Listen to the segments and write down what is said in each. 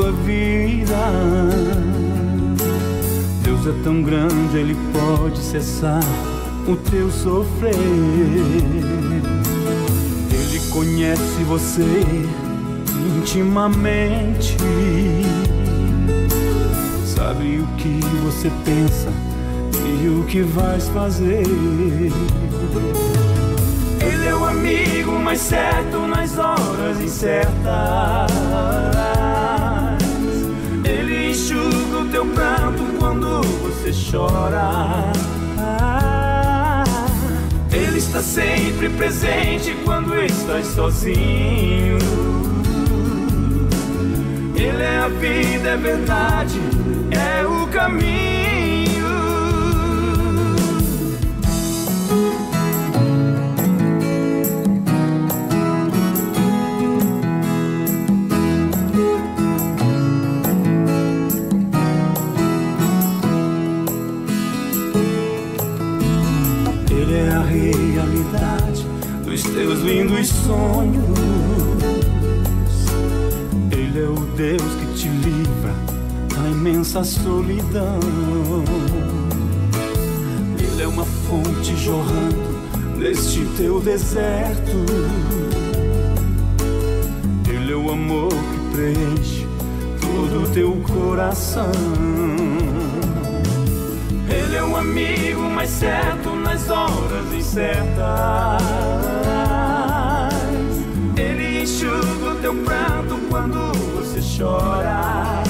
tua vida. Deus é tão grande, Ele pode cessar o teu sofrer. Ele conhece você intimamente, sabe o que você pensa e o que vais fazer. Ele é o amigo mais certo nas horas incertas. Ele enxuga o teu pranto quando você chora. Ele está sempre presente quando estás sozinho. Ele é a vida, é verdade, é o caminho. Ele é a realidade dos teus lindos sonhos. Ele é o Deus que te livra da imensa solidão. Ele é uma fonte jorrando neste teu deserto. Ele é o amor que preenche todo o teu coração. Ele é o amigo mais certo nas horas incertas. Ele enxuga o teu pranto quando você chora.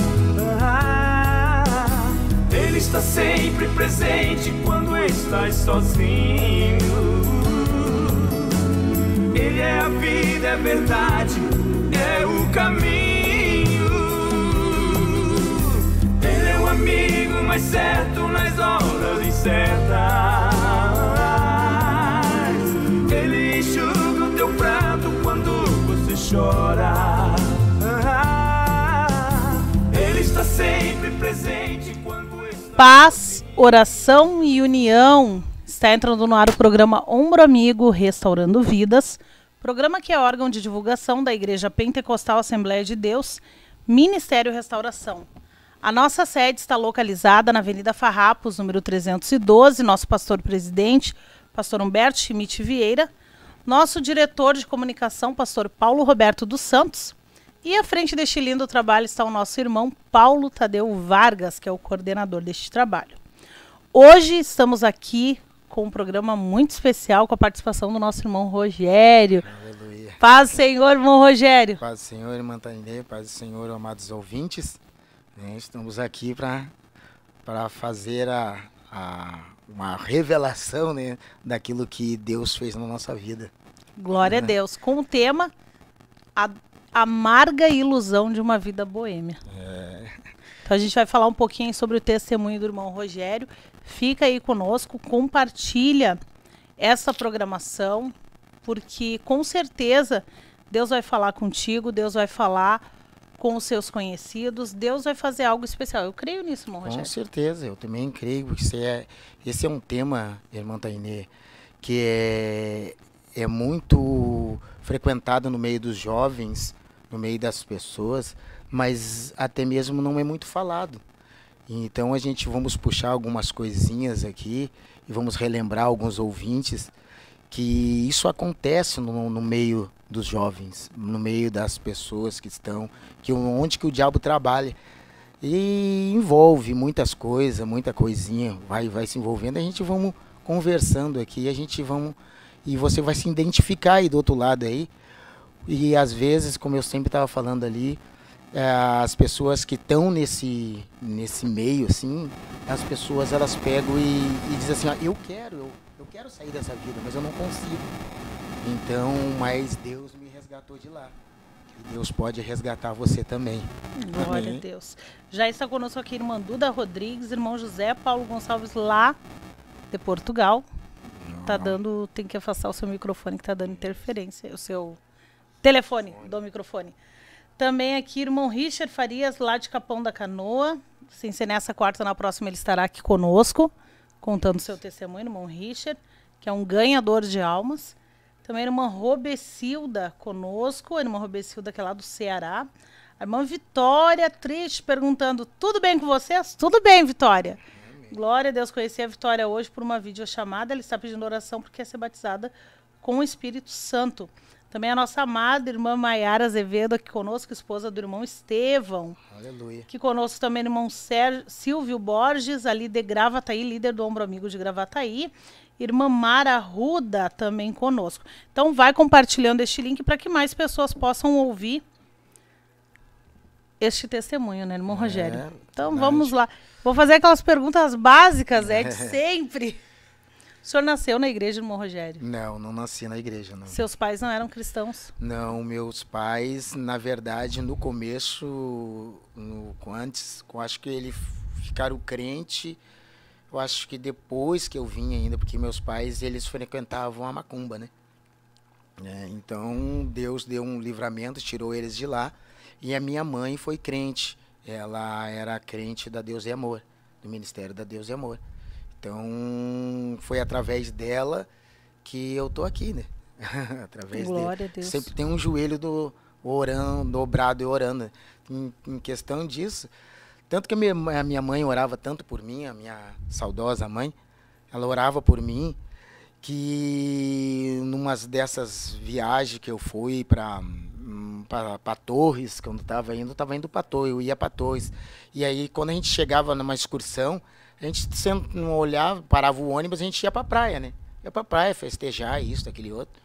Ele está sempre presente quando estás sozinho. Ele é a vida, é verdade, é o caminho. Ele é o amigo mais certo nas horas incertas. Ele enxuga o teu pranto quando você chora. Ele está sempre presente quando está... Paz, oração e união. Está entrando no ar o programa Ombro Amigo Restaurando Vidas, programa que é órgão de divulgação da Igreja Pentecostal Assembleia de Deus, Ministério Restauração. A nossa sede está localizada na Avenida Farrapos, número 312. Nosso pastor-presidente, pastor Humberto Schmidt Vieira. Nosso diretor de comunicação, pastor Paulo Roberto dos Santos. E à frente deste lindo trabalho está o nosso irmão Paulo Tadeu Vargas, que é o coordenador deste trabalho. Hoje estamos aqui com um programa muito especial com a participação do nosso irmão Rogério. Aleluia. Paz do Senhor, irmão Rogério. Paz do Senhor, irmã Tainê, paz do Senhor, amados ouvintes. Estamos aqui para fazer uma revelação, né, daquilo que Deus fez na nossa vida. Glória a Deus. Com o tema A Amarga Ilusão de uma Vida Boêmia. Então a gente vai falar um pouquinho sobre o testemunho do irmão Rogério. Fica aí conosco, compartilha essa programação, porque com certeza Deus vai falar contigo, Deus vai falar com os seus conhecidos, Deus vai fazer algo especial. Eu creio nisso, irmão Rogério. Com certeza, eu também creio que esse é um tema, irmã Tainê, que é muito frequentado no meio dos jovens, no meio das pessoas, mas até mesmo não é muito falado. Então a gente vamos puxar algumas coisinhas aqui e vamos relembrar alguns ouvintes que isso acontece no meio dos jovens, no meio das pessoas que estão, onde que o diabo trabalha. E envolve muitas coisas, muita coisinha, vai se envolvendo, a gente vamos conversando aqui, e você vai se identificar aí do outro lado aí. E às vezes, como eu sempre estava falando ali, as pessoas que estão nesse meio, assim, as pessoas elas pegam e dizem assim, eu quero sair dessa vida, mas eu não consigo. Então, mas Deus me resgatou de lá. E Deus pode resgatar você também. Glória a Deus. Já está conosco aqui irmã Duda Rodrigues, irmão José Paulo Gonçalves, lá de Portugal. Tem que afastar o seu microfone que está dando interferência. O seu telefone do microfone. Também aqui irmão Richard Farias, lá de Capão da Canoa. Sem ser nessa quarta, na próxima ele estará aqui conosco, contando seu testemunho, irmão Richard, que é um ganhador de almas. Também a irmã Robecilda conosco, a irmã Robecilda que é lá do Ceará. A irmã Vitória, triste, perguntando, tudo bem com vocês? Tudo bem, Vitória. Amém. Glória a Deus, conheci a Vitória hoje por uma videochamada. Ela está pedindo oração porque quer ser batizada com o Espírito Santo. Também a nossa amada irmã Maiara Azevedo aqui conosco, esposa do irmão Estevão. Aleluia. Aqui conosco também o irmão Silvio Borges, ali de Gravataí, líder do Ombro Amigo de Gravataí. Irmã Mara Ruda também conosco. Então vai compartilhando este link para que mais pessoas possam ouvir este testemunho, né, irmão Rogério? Então verdade. vamos lá. Vou fazer aquelas perguntas básicas, de sempre. O senhor nasceu na igreja, irmão Rogério? Não, não nasci na igreja, não. Seus pais não eram cristãos? Não, meus pais, na verdade, no começo, antes, eu acho que eles ficaram crente. Eu acho que depois que eu vim ainda, porque meus pais, eles frequentavam a macumba, né? Então, Deus deu um livramento, tirou eles de lá. E a minha mãe foi crente. Ela era crente da Deus e Amor, do Ministério da Deus e Amor. Então, foi através dela que eu tô aqui, né? Através Glória dele. a Deus. Sempre tem um joelho orando, dobrado e orando. Em questão disso, tanto que a minha mãe orava tanto por mim, a minha saudosa mãe, ela orava por mim, que numas dessas viagens que eu fui para Torres, quando eu estava indo para Torres, eu ia para Torres. E aí, quando a gente chegava numa excursão, a gente sempre não olhava, parava o ônibus, a gente ia para a praia, né? Ia para a praia festejar isso, aquele outro.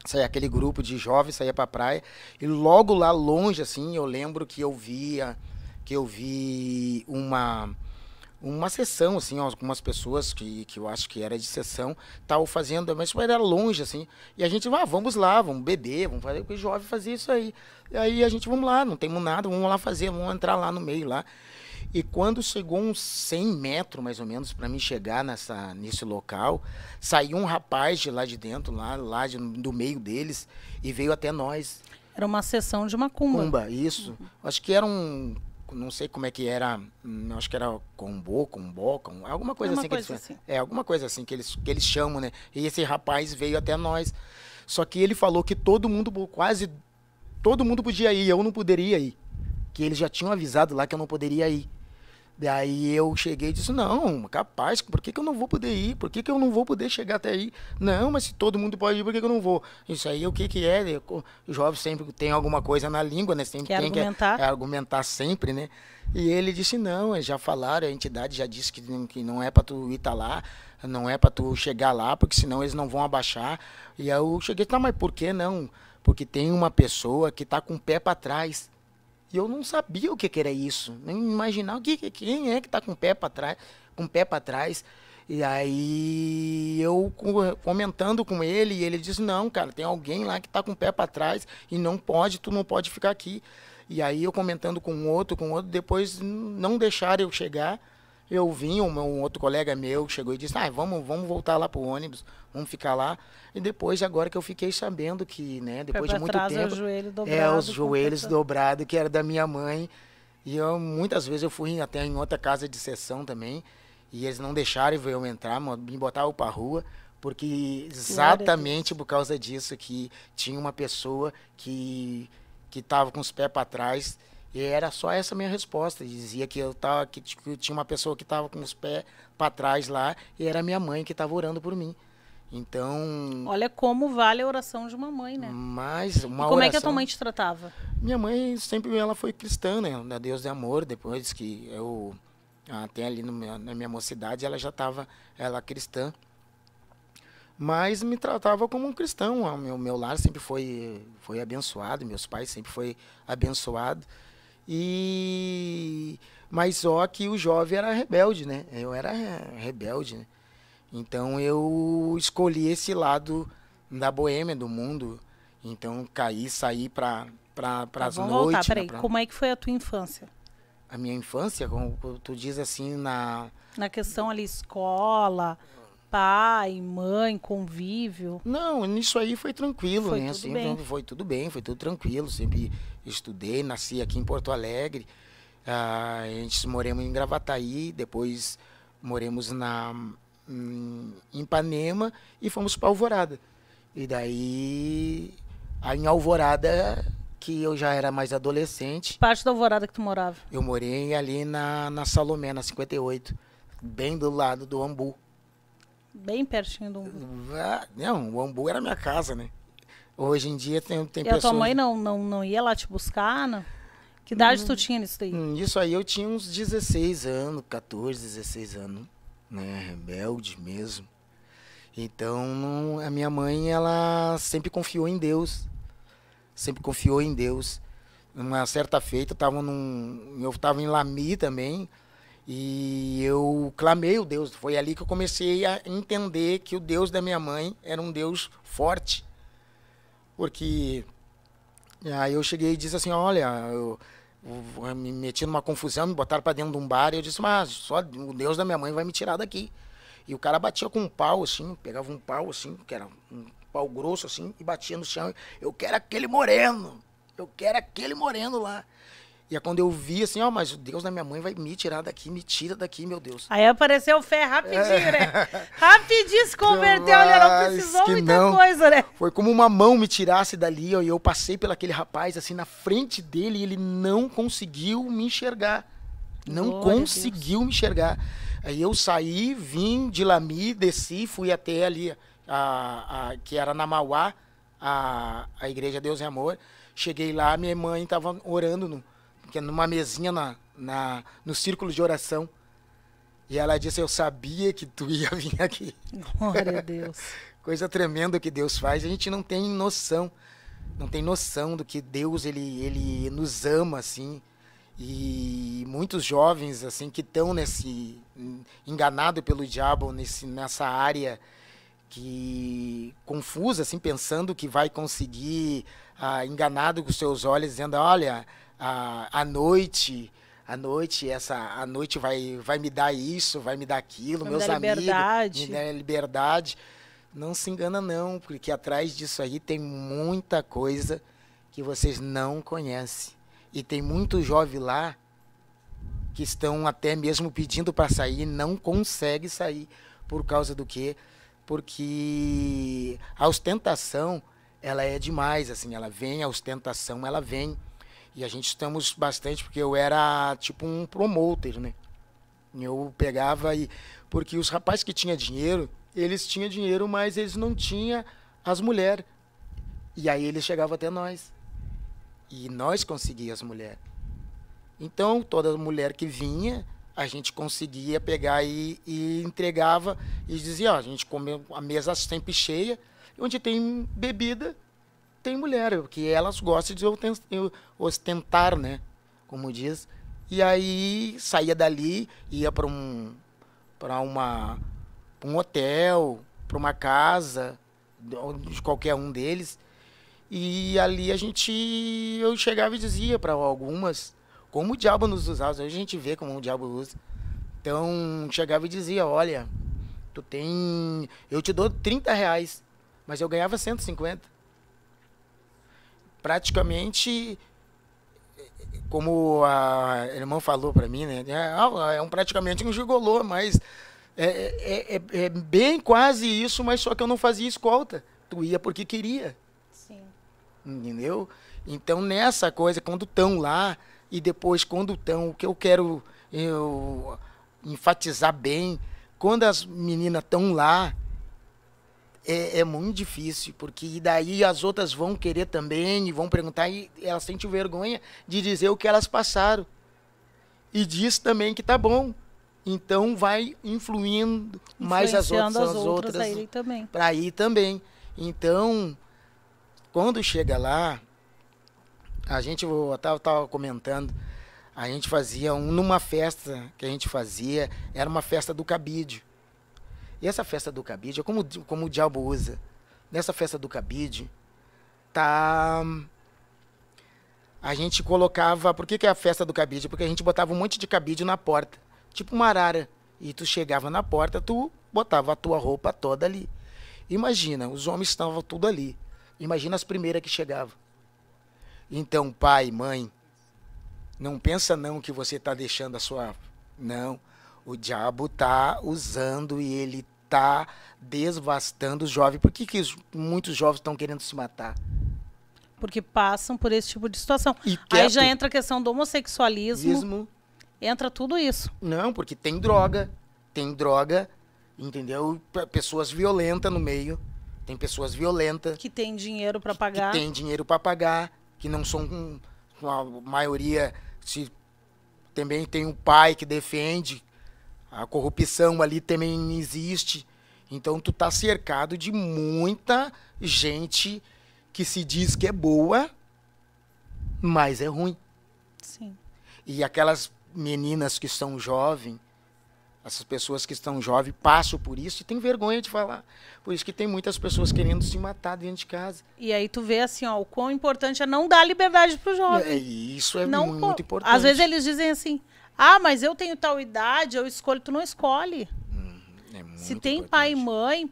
Saía aquele grupo de jovens, saía para a praia. E logo lá longe, assim, eu lembro que eu vi uma sessão, assim, algumas pessoas que eu acho que era de sessão, estavam fazendo, mas era longe, assim, e a gente, vamos lá, vamos beber, vamos fazer, porque o jovem fazia isso aí. E aí a gente, vamos lá, não temos nada, vamos lá fazer, vamos entrar lá no meio, lá. E quando chegou uns 100 metros, mais ou menos, para mim chegar nesse local, saiu um rapaz de lá de dentro, do meio deles, e veio até nós. Era uma sessão de macumba. Isso. Acho que era não sei como é que era, acho que era combó, alguma coisa assim. Alguma coisa assim que eles chamam, né? E esse rapaz veio até nós. Só que ele falou que quase todo mundo podia ir, eu não poderia ir. Que eles já tinham avisado lá que eu não poderia ir. Daí eu cheguei e disse, não, capaz, por que eu não vou poder ir? Por que eu não vou poder chegar até aí? Não, mas se todo mundo pode ir, por que eu não vou? Isso aí, o que é? O jovem sempre tem alguma coisa na língua, né? Sempre tem argumentar. que argumentar sempre, né? E ele disse, não, eles já falaram, a entidade já disse que não é para tu ir lá, não é para tu chegar lá, porque senão eles não vão abaixar. E aí eu cheguei, tá, mas por que não? Porque tem uma pessoa que tá com o pé para trás. E eu não sabia o que era isso, nem imaginar quem é que está com o pé para trás, E aí eu comentando com ele, e ele disse, não, cara, tem alguém lá que está com o pé para trás e tu não pode ficar aqui. E aí eu comentando com outro, depois não deixaram eu chegar. Eu vim, um outro colega meu chegou e disse, vamos voltar lá pro ônibus, vamos ficar lá. E depois, agora que eu fiquei sabendo que, né, depois de muito tempo... os joelhos dobrados, que era da minha mãe. E muitas vezes eu fui até em outra casa de sessão também, e eles não deixaram eu entrar, me botavam pra rua, porque exatamente por causa disso que tinha uma pessoa que estava com os pés para trás. E era só essa minha resposta. Dizia que que tinha uma pessoa que estava com os pés para trás lá, e era minha mãe que estava orando por mim. Então... Olha como vale a oração de uma mãe, né? Mas uma como é que a tua mãe te tratava? Minha mãe sempre ela foi cristã, né? Da Deus de Amor. Depois que eu... Até ali na minha mocidade, ela já estava cristã. Mas me tratava como um cristão. O meu lar sempre foi abençoado, meus pais sempre foi abençoado. Mas só que o jovem era rebelde, né? Eu era rebelde, né? Então eu escolhi esse lado da boêmia, do mundo. Então saí para as noites. Vamos voltar, peraí. Como é que foi a tua infância? A minha infância, como tu diz assim, na questão ali, escola, pai, mãe, convívio. Não, nisso aí foi tranquilo, foi né? Tudo assim, bem. Foi tudo bem, foi tudo tranquilo. Sempre estudei, nasci aqui em Porto Alegre. A gente moramos em Gravataí, depois moramos em Ipanema e fomos para Alvorada. E daí, em Alvorada, que eu já era mais adolescente. Parte da Alvorada que tu morava? Eu morei ali na Salomé, na 58, bem do lado do Ambu. Bem pertinho do Umbu. Não, o Ambu era minha casa, né? Hoje em dia tem E pessoas... a tua mãe não ia lá te buscar, não? Que idade tu tinha nisso daí? Isso aí eu tinha uns 16 anos, 14, 16 anos, né? Rebelde mesmo. Então, a minha mãe, ela sempre confiou em Deus. Sempre confiou em Deus. Uma certa feita, eu estava em Lami também, e eu clamei o Deus. Foi ali que eu comecei a entender que o Deus da minha mãe era um Deus forte. Porque aí eu cheguei e disse assim, olha, eu me meti numa confusão, me botaram para dentro de um bar, e eu disse, mas só o Deus da minha mãe vai me tirar daqui. E o cara batia com um pau, assim, pegava um pau, assim, que era um pau grosso, assim, e batia no chão. Eu quero aquele moreno, eu quero aquele moreno lá. E é quando eu vi, assim, ó, mas o Deus da minha mãe vai me tirar daqui, me tira daqui, meu Deus. Aí apareceu o Fé rapidinho, né? Rapidinho se converteu, olha, não precisou muita coisa, né? Foi como uma mão me tirasse dali, ó, e eu passei pelo aquele rapaz, assim, na frente dele, e ele não conseguiu me enxergar. Não conseguiu me enxergar. Aí eu saí, vim de Lami, desci, fui até ali, que era na Mauá, a Igreja Deus e Amor. Cheguei lá, minha mãe estava orando numa mesinha no círculo de oração. E ela disse, eu sabia que tu ia vir aqui. Glória a Deus. Coisa tremenda que Deus faz. A gente não tem noção. Não tem noção do que Deus, ele nos ama, assim. E muitos jovens, assim, que estão enganados pelo diabo, nessa área que confusa, assim, pensando que vai conseguir, enganado com os seus olhos, dizendo, olha, a noite vai me dar isso, vai me dar aquilo, meus amigos, me dá liberdade. Não se engana não, porque atrás disso aí tem muita coisa que vocês não conhecem. E tem muito jovem lá que estão até mesmo pedindo para sair e não consegue sair. Por causa do quê? Porque a ostentação, ela é demais, assim, ela vem, a ostentação, ela vem. E a gente estamos bastante, porque eu era tipo um promoter, né? Eu pegava porque os rapazes que tinham dinheiro, eles tinham dinheiro, mas eles não tinham as mulheres. E aí eles chegavam até nós. E nós conseguíamos as mulheres. Então, toda mulher que vinha, a gente conseguia pegar e entregava e dizia, ó, a gente comeu a mesa sempre cheia, onde tem bebida, tem mulher, porque elas gostam de ostentar, né? Como diz. E aí saía dali, ia para um hotel, para uma casa, de qualquer um deles. E ali eu chegava e dizia para algumas como o diabo nos usava. Hoje a gente vê como o diabo usa. Então, chegava e dizia, olha, eu te dou R$30, mas eu ganhava 150. Praticamente, como a irmã falou para mim, né? Praticamente um gigolô, mas é bem quase isso, mas só que eu não fazia escolta. Tu ia porque queria. Entendeu? Então, nessa coisa, quando estão lá, e depois quando estão, o que eu quero enfatizar bem, quando as meninas estão lá, é muito difícil, porque daí as outras vão querer também, e vão perguntar, e elas sentem vergonha de dizer o que elas passaram. E diz também que tá bom. Então, vai influindo mais as outras para ir também. Então, quando chega lá, a gente, eu estava comentando, a gente fazia numa festa que a gente fazia, era uma festa do cabide. E essa festa do cabide é como o diabo usa. Nessa festa do cabide, a gente colocava... Por que é a festa do cabide? Porque a gente botava um monte de cabide na porta, tipo uma arara. E tu chegava na porta, tu botava a tua roupa toda ali. Imagina, os homens estavam tudo ali. Imagina as primeiras que chegavam. Então, pai, mãe, não pensa não que você está deixando a sua... Não, o diabo está usando e ele está devastando os jovens. Por que muitos jovens estão querendo se matar? Porque passam por esse tipo de situação. E Aí já entra a questão do homossexualismo. Entra tudo isso. Não, porque tem droga, entendeu? Pessoas violentas no meio. Tem pessoas violentas. Que tem dinheiro para pagar. Que tem dinheiro para pagar, que não são, a maioria, também tem um pai que defende, a corrupção ali também existe. Então tu tá cercado de muita gente que se diz que é boa, mas é ruim. Sim. E aquelas meninas que são jovens, essas pessoas que estão jovens passam por isso e tem vergonha de falar. Por isso que tem muitas pessoas querendo se matar dentro de casa. E aí tu vê assim, ó, o quão importante é não dar liberdade pro jovem. Isso é não, muito importante. Às vezes eles dizem assim, mas eu tenho tal idade, eu escolho. Tu não escolhe. É muito Se tem importante.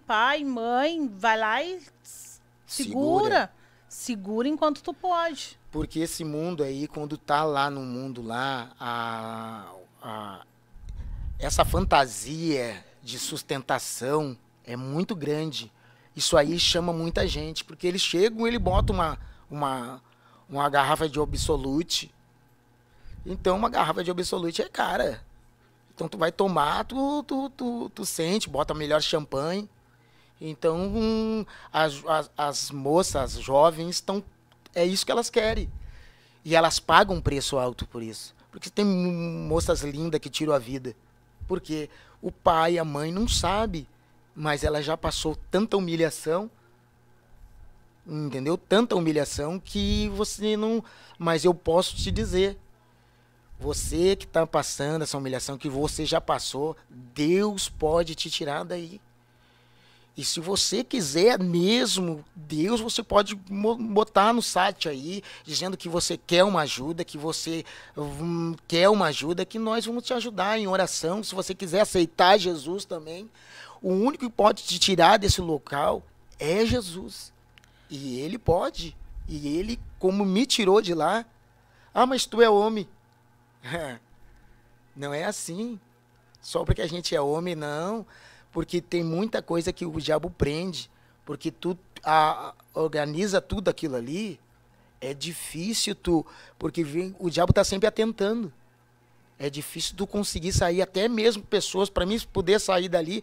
pai e mãe, vai lá e segura. Segura enquanto tu pode. Porque esse mundo aí, quando tá lá no mundo lá, essa fantasia de sustentação é muito grande. Isso aí chama muita gente, porque eles chegam, ele bota uma garrafa de Absolute. Então uma garrafa de Absolute é cara. Então tu vai tomar, tu sente, bota melhor champanhe. Então as moças, as jovens, é isso que elas querem. E elas pagam um preço alto por isso. Porque tem moças lindas que tiram a vida. Porque o pai e a mãe não sabem, mas ela já passou tanta humilhação, entendeu? Tanta humilhação que você não... Mas eu posso te dizer, você que está passando essa humilhação que você já passou, Deus pode te tirar daí. E se você quiser mesmo, Deus, você pode botar no site aí, dizendo que você quer uma ajuda, que você quer uma ajuda, que nós vamos te ajudar em oração. Se você quiser aceitar Jesus também, o único que pode te tirar desse local é Jesus. E ele pode. E ele, como me tirou de lá, mas tu é homem. Não é assim. Só porque a gente é homem, não. Porque tem muita coisa que o diabo prende. Porque tu organiza tudo aquilo ali. É difícil porque o diabo está sempre atentando. É difícil tu conseguir sair. Até mesmo pessoas, para mim poder sair dali,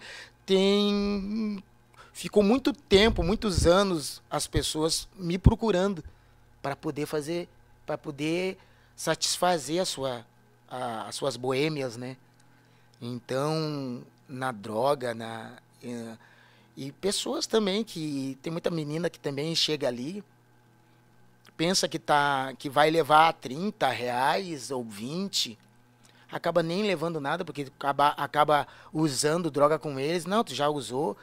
ficou muito tempo, muitos anos, as pessoas me procurando para poder satisfazer as suas boêmias, né? Então, na droga, e pessoas também que tem muita menina que também chega ali, pensa que vai levar R$30 ou 20, acaba nem levando nada, porque acaba usando droga com eles. Não, tu já usou,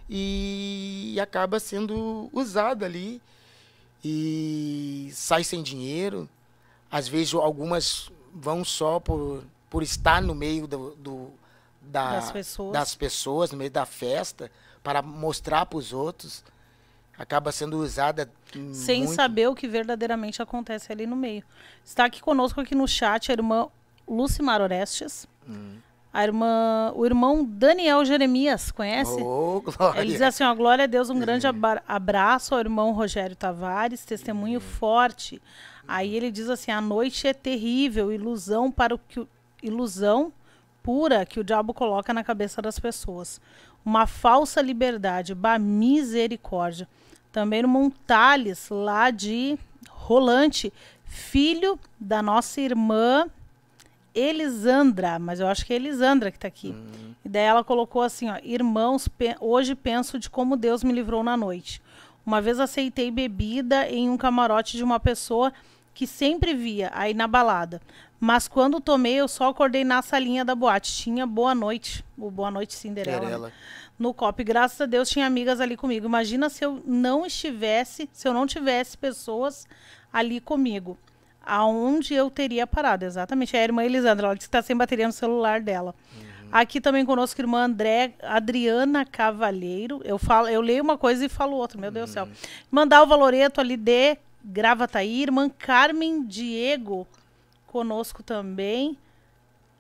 e acaba sendo usado ali, e sai sem dinheiro. Às vezes algumas vão só por estar no meio das pessoas, no meio da festa, para mostrar para os outros. Acaba sendo usada sem saber o que verdadeiramente acontece ali no meio. Está aqui conosco, aqui no chat, a irmã Lucimar Orestes, o irmão Daniel Jeremias, conhece? Glória. Ele diz assim, glória a Deus, um grande abraço ao irmão Rogério Tavares, testemunho forte. Aí ele diz assim, a noite é terrível, ilusão pura que o diabo coloca na cabeça das pessoas. Uma falsa liberdade, misericórdia. Também o irmão Thales, lá de Rolante, filho da nossa irmã Elisandra, mas eu acho que é Elisandra que está aqui. E daí ela colocou assim, irmãos, hoje penso de como Deus me livrou na noite. Uma vez aceitei bebida em um camarote de uma pessoa que sempre via aí na balada. Mas quando tomei, eu só acordei na salinha da boate. Tinha Boa Noite, o Boa Noite Cinderela, né? No copo. E graças a Deus tinha amigas ali comigo. Imagina se eu não tivesse pessoas ali comigo. Aonde eu teria parado, exatamente. É a irmã Elisandra, ela disse que está sem bateria no celular dela. Aqui também conosco a irmã Adriana Cavalheiro. Eu leio uma coisa e falo outra, meu Deus do céu. Mandar o Valoreto ali de Gravataí, irmã Carmen Diego, conosco também.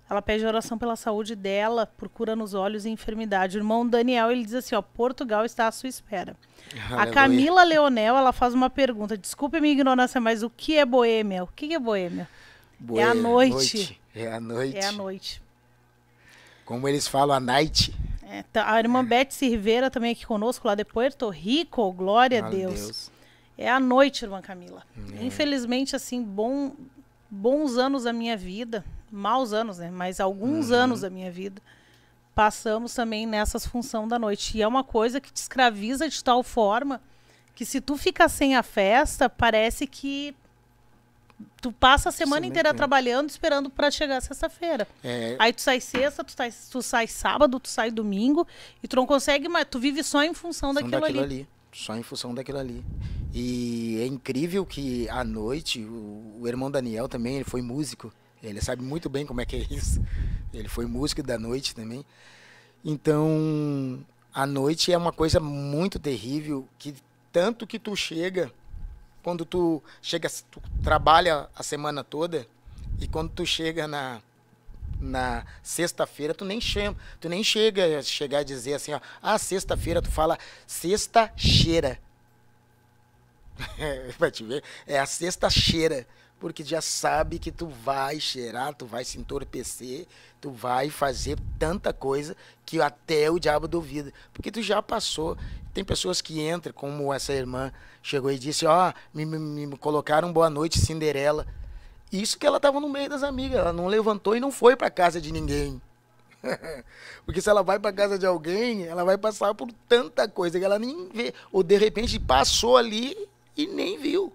Ela pede oração pela saúde dela, por cura nos olhos e enfermidade. O irmão Daniel, ele diz assim, ó, Portugal está à sua espera. A Camila Leonel, ela faz uma pergunta. Desculpe a minha ignorância, mas o que é Boêmia? O que é Boêmia? É a noite. É a noite. É a noite. Como eles falam, a night. É, tá, a irmã Betsy Rivera também aqui conosco, lá de Puerto Rico. Glória a Deus. É a noite, irmã Camila. Infelizmente, assim, bons anos da minha vida, maus anos, né? Mas alguns anos da minha vida, passamos também nessas funções da noite. E é uma coisa que te escraviza de tal forma que se tu fica sem a festa, parece que tu passa a semana inteira trabalhando, esperando para chegar sexta-feira. Aí tu sai sexta, tu sai sábado, tu sai domingo, e tu não consegue mais, tu vive só em função daquilo ali. Só em função daquilo ali. E é incrível que à noite, o irmão Daniel também, ele foi músico. Ele sabe muito bem como é que é isso. Ele foi músico da noite também. Então, a noite é uma coisa muito terrível, que tanto que tu chega, quando tu trabalha a semana toda, e quando tu chega na sexta-feira, tu nem chega a dizer assim, ó, sexta-feira, tu fala sexta-cheira. Vai te ver, é a sexta-cheira, porque já sabe que tu vai cheirar, tu vai se entorpecer, tu vai fazer tanta coisa que até o diabo duvida, porque tu já passou. Tem pessoas que entram, como essa irmã chegou e disse, me colocaram boa noite Cinderela. Isso que ela estava no meio das amigas, ela não levantou e não foi para casa de ninguém. Porque se ela vai para casa de alguém, ela vai passar por tanta coisa que ela nem vê, ou de repente passou ali e nem viu.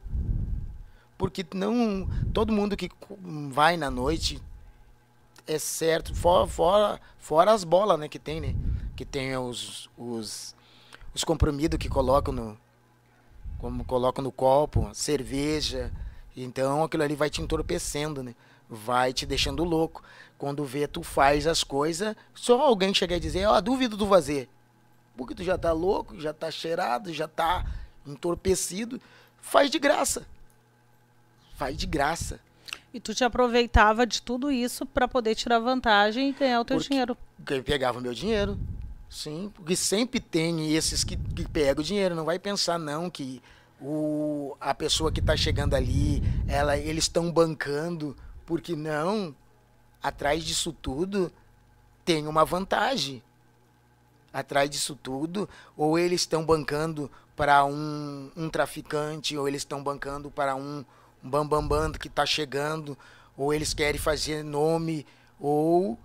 Porque não, todo mundo que vai na noite, é certo, fora as bolas, né, que tem, né? Que tem os comprimidos que colocam no copo, cerveja. Então aquilo ali vai te entorpecendo, né? Vai te deixando louco. Quando vê, tu faz as coisas, só alguém chegar e dizer, duvido tu fazer. Porque tu já tá louco, já tá cheirado, já tá entorpecido. Faz de graça. Faz de graça. E tu te aproveitava de tudo isso para poder tirar vantagem e ganhar o teu dinheiro. Eu pegava o meu dinheiro. Sim, porque sempre tem esses que pegam o dinheiro. Não vai pensar não que a pessoa que está chegando ali, eles estão bancando, porque não, atrás disso tudo tem uma vantagem. Atrás disso tudo, ou eles estão bancando para um traficante, ou eles estão bancando para um bambambam que está chegando, ou eles querem fazer nome, ou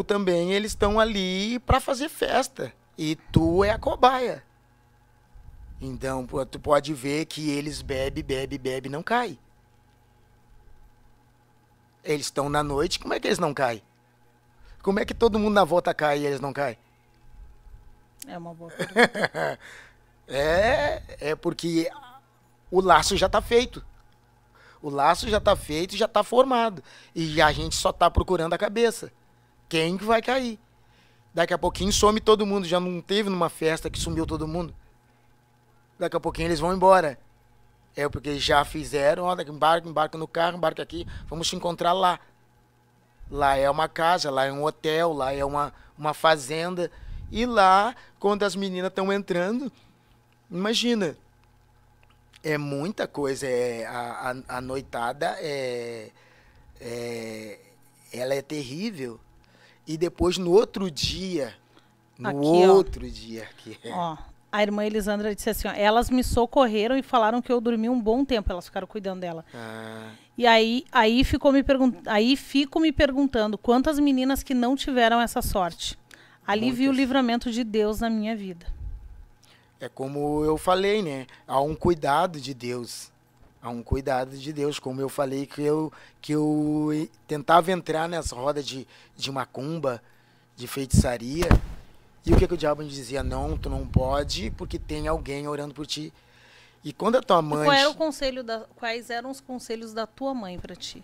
também eles estão ali para fazer festa, e tu é a cobaia. Então, tu pode ver que eles bebe, não cai. Eles estão na noite, como é que eles não caem? Como é que todo mundo na volta cai e eles não caem? É uma boa pergunta. É porque o laço já está feito. O laço já está feito e já está formado. E a gente só está procurando a cabeça. Quem que vai cair? Daqui a pouquinho some todo mundo. Já não teve numa festa que sumiu todo mundo? Daqui a pouquinho eles vão embora. É porque já fizeram, embarca no carro, embarca aqui, vamos te encontrar lá. Lá é uma casa, lá é um hotel, lá é uma fazenda. E lá, quando as meninas estão entrando, imagina, é muita coisa. A noitada ela é terrível. E depois, no outro dia, Ó, a irmã Elisandra disse assim, ó, elas me socorreram e falaram que eu dormi um bom tempo, elas ficaram cuidando dela. E aí fico me perguntando quantas meninas que não tiveram essa sorte. Ali vi o livramento de Deus na minha vida. É como eu falei, né? Há um cuidado de Deus. Há um cuidado de Deus. Como eu falei que eu tentava entrar nessa roda de macumba, de feitiçaria. E o que o diabo me dizia? Não, tu não pode, porque tem alguém orando por ti. E quando a tua mãe... Quais eram os conselhos da tua mãe para ti?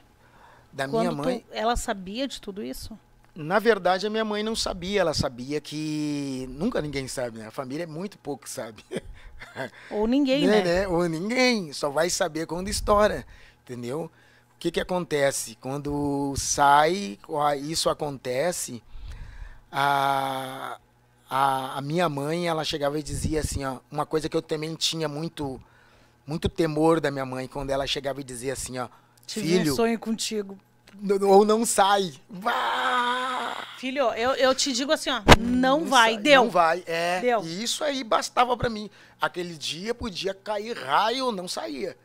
Da minha mãe? Ela sabia de tudo isso? Na verdade, a minha mãe não sabia. Ela sabia que... Nunca ninguém sabe, né? A família é muito pouco sabe. Ou ninguém, né? Ou ninguém. Só vai saber quando estoura, entendeu? que acontece? Quando isso acontece, a minha mãe, ela chegava e dizia assim, ó, uma coisa que eu também tinha muito temor da minha mãe, quando ela chegava e dizia assim, ó, Tive filho, um sonho contigo. ou não sai. Bah! Filho, eu te digo assim, ó, não vai, sai, deu. Não vai, Deu. E isso aí bastava pra mim. Aquele dia podia cair raio, não saía.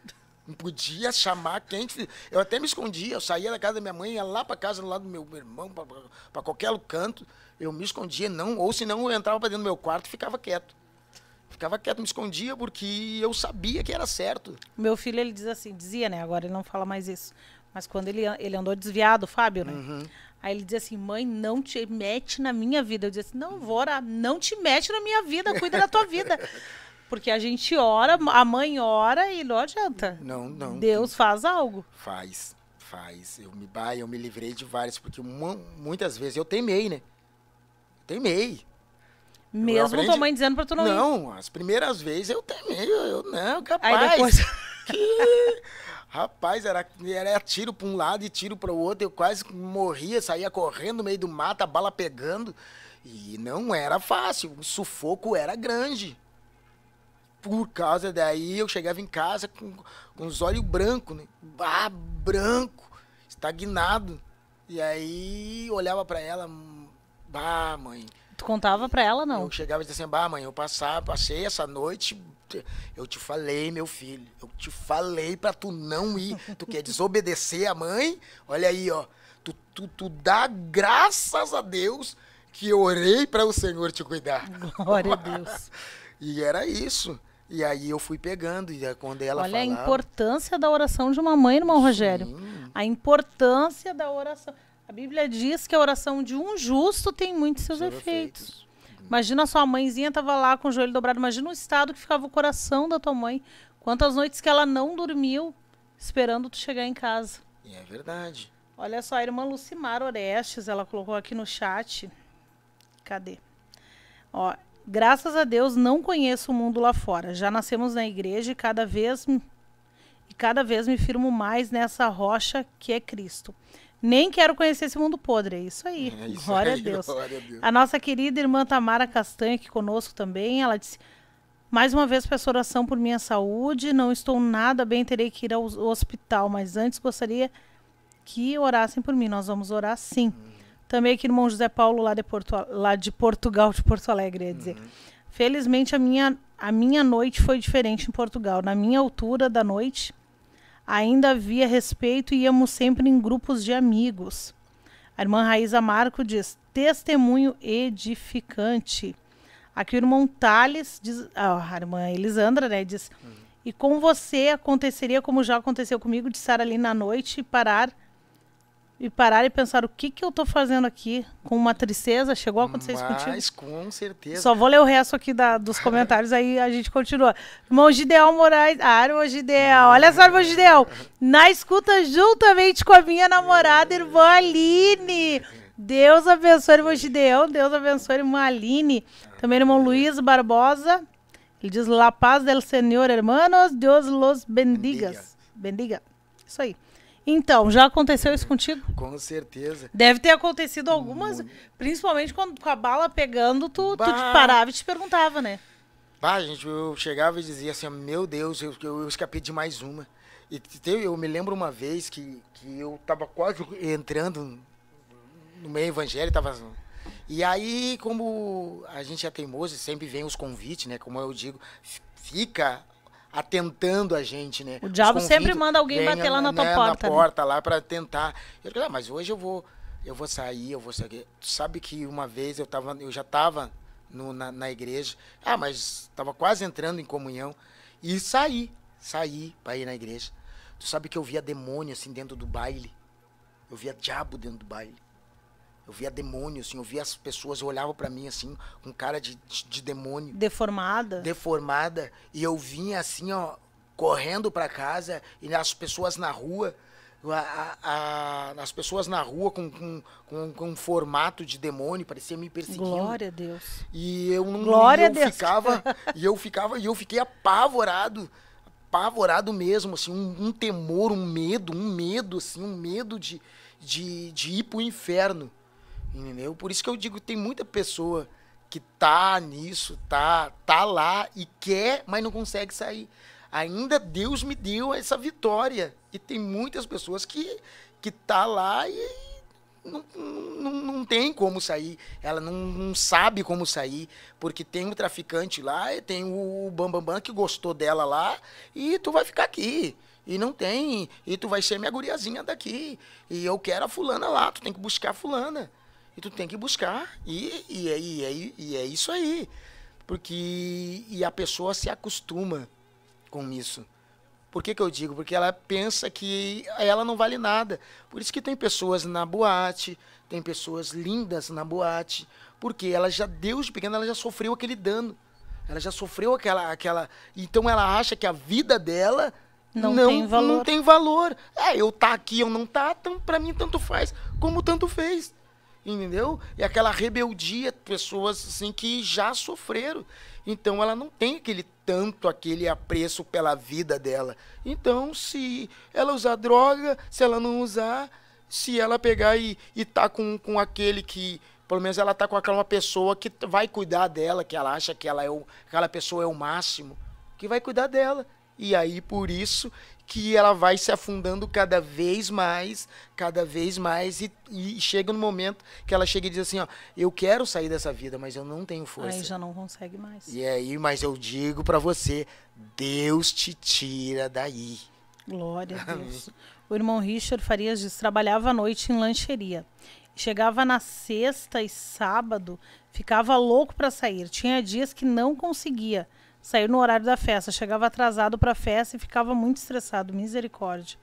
Não podia chamar quem. Eu até me escondia, eu saía da casa da minha mãe, ia lá pra casa do lado do meu irmão, pra qualquer canto. Eu me escondia, não, ou senão eu entrava pra dentro do meu quarto e ficava quieto. Ficava quieto, me escondia, porque eu sabia que era certo. Meu filho, ele diz assim, dizia, né, agora ele não fala mais isso. Mas quando ele andou desviado, o Fábio, né? Aí ele dizia assim, mãe, não te mete na minha vida. Eu dizia assim, não, vou orar, não te mete na minha vida, cuida da tua vida. Porque a gente ora, a mãe ora e não adianta. Não. Deus faz algo. Faz. Eu me livrei de várias, porque muitas vezes eu teimei, né? Teimei. Mesmo tua mãe dizendo pra tu não ir. Não, as primeiras vezes eu teimei, não, capaz. Aí depois... Rapaz, era tiro pra um lado e tiro para o outro, eu quase morria, saía correndo no meio do mato, a bala pegando, e não era fácil, o sufoco era grande. Por causa daí, eu chegava em casa com os olhos brancos, né? Branco, estagnado. E aí, olhava pra ela, mãe... Tu contava pra ela, não? Eu chegava e dizia assim, mãe, eu passei essa noite, eu te falei, meu filho, eu te falei pra tu não ir, tu quer desobedecer a mãe? Olha aí, ó, tu dá graças a Deus que eu orei pra o Senhor te cuidar. Glória a Deus. E era isso. E aí eu fui pegando, e quando ela Olha falava... a importância da oração de uma mãe, irmão Rogério. Sim. A importância da oração. A Bíblia diz que a oração de um justo tem muitos seus efeitos. Imagina a sua mãezinha estava lá com o joelho dobrado. Imagina o estado que ficava o coração da tua mãe. Quantas noites que ela não dormiu esperando tu chegar em casa. E é verdade. Olha só, a irmã Lucimar Orestes, ela colocou aqui no chat. Cadê? Ó, graças a Deus não conheço o mundo lá fora. Já nascemos na igreja e cada vez me firmo mais nessa rocha que é Cristo. Nem quero conhecer esse mundo podre. É isso aí. Glória a Deus. Glória a Deus. A nossa querida irmã Tamara Castanha, aqui conosco também, ela disse, mais uma vez peço oração por minha saúde, não estou nada bem, terei que ir ao hospital, mas antes gostaria que orassem por mim. Nós vamos orar sim. Também aqui irmão José Paulo, lá de Portugal, de Porto Alegre, ia dizer. Felizmente a minha noite foi diferente em Portugal. Na minha altura da noite, ainda havia respeito e íamos sempre em grupos de amigos. A irmã Raíza Marco diz, testemunho edificante. Aqui o irmão Thales, diz, a irmã Elisandra, né, diz, e com você aconteceria como já aconteceu comigo, de estar ali na noite e parar e pensar, o que eu tô fazendo aqui? Com uma tristeza, chegou a acontecer isso contigo? Mas com certeza. Só vou ler o resto aqui dos comentários, aí a gente continua. Irmão Gideão Moraes, irmão Gideão, olha só, irmão Gideão, na escuta juntamente com a minha namorada, irmã Aline. Deus abençoe, irmão Gideão, Deus abençoe, irmã Aline. Também irmão Luiz Barbosa, ele diz, La paz del Senhor, hermanos, Deus los bendiga. Isso aí. Então, já aconteceu isso contigo? Com certeza. Deve ter acontecido algumas, principalmente quando com a bala pegando, tu te parava e te perguntava, né? Gente, eu chegava e dizia assim, meu Deus, eu escapei de mais uma. E eu me lembro uma vez que eu tava quase entrando no meio evangélico, e aí, como a gente é teimoso, sempre vem os convites, né? Como eu digo, fica atentando a gente, né? O diabo sempre manda alguém bater lá na tua porta. Na porta, lá pra tentar. Eu falei, mas hoje eu vou sair, Tu sabe que uma vez eu já tava na igreja, mas tava quase entrando em comunhão, e saí pra ir na igreja. Tu sabe que eu via demônio, assim, dentro do baile. Eu via diabo dentro do baile. Eu via demônio, assim, eu via as pessoas, olhavam pra mim, assim, com cara de demônio. Deformada. E eu vinha, assim, ó, correndo pra casa, e as pessoas na rua, as pessoas na rua com um formato de demônio, parecia me perseguindo. Glória a Deus. E eu não... Glória a Deus. E eu fiquei apavorado. apavorado mesmo, assim, um temor, um medo, assim, um medo de ir pro inferno, entendeu? Por isso que eu digo, tem muita pessoa que tá nisso, tá lá e quer, mas não consegue sair. Ainda Deus me deu essa vitória. E tem muitas pessoas que tá lá e não tem como sair. Ela não sabe como sair, porque tem o traficante lá e tem o Bambambam que gostou dela lá e tu vai ficar aqui. E não tem, e tu vai ser minha guriazinha daqui. E eu quero a fulana lá, tu tem que buscar a fulana. E tu tem que buscar. E é isso aí. Porque a pessoa se acostuma com isso. Por que eu digo? Porque ela pensa que ela não vale nada. Por isso que tem pessoas na boate, tem pessoas lindas na boate, porque ela já, desde pequena, ela já sofreu aquele dano. Ela já sofreu aquela... Então ela acha que a vida dela não tem valor. Eu tá aqui, eu não tá, então pra mim tanto faz, como tanto fez. Entendeu? E aquela rebeldia, pessoas assim que já sofreram. Então ela não tem aquele apreço pela vida dela. Então, se ela usar droga, se ela não usar, se ela pegar e tá com aquele que, pelo menos ela tá com aquela pessoa que vai cuidar dela, que ela acha que aquela pessoa é o máximo, que vai cuidar dela. E aí, por isso que ela vai se afundando cada vez mais, e chega no momento que ela chega e diz assim, ó, eu quero sair dessa vida, mas eu não tenho força. Aí já não consegue mais. E aí, mas eu digo pra você, Deus te tira daí. Glória a Deus. O irmão Richard Farias diz, trabalhava à noite em lancheria. Chegava na sexta e sábado, ficava louco para sair. Tinha dias que não conseguia sair no horário da festa. Chegava atrasado para a festa e ficava muito estressado. Misericórdia.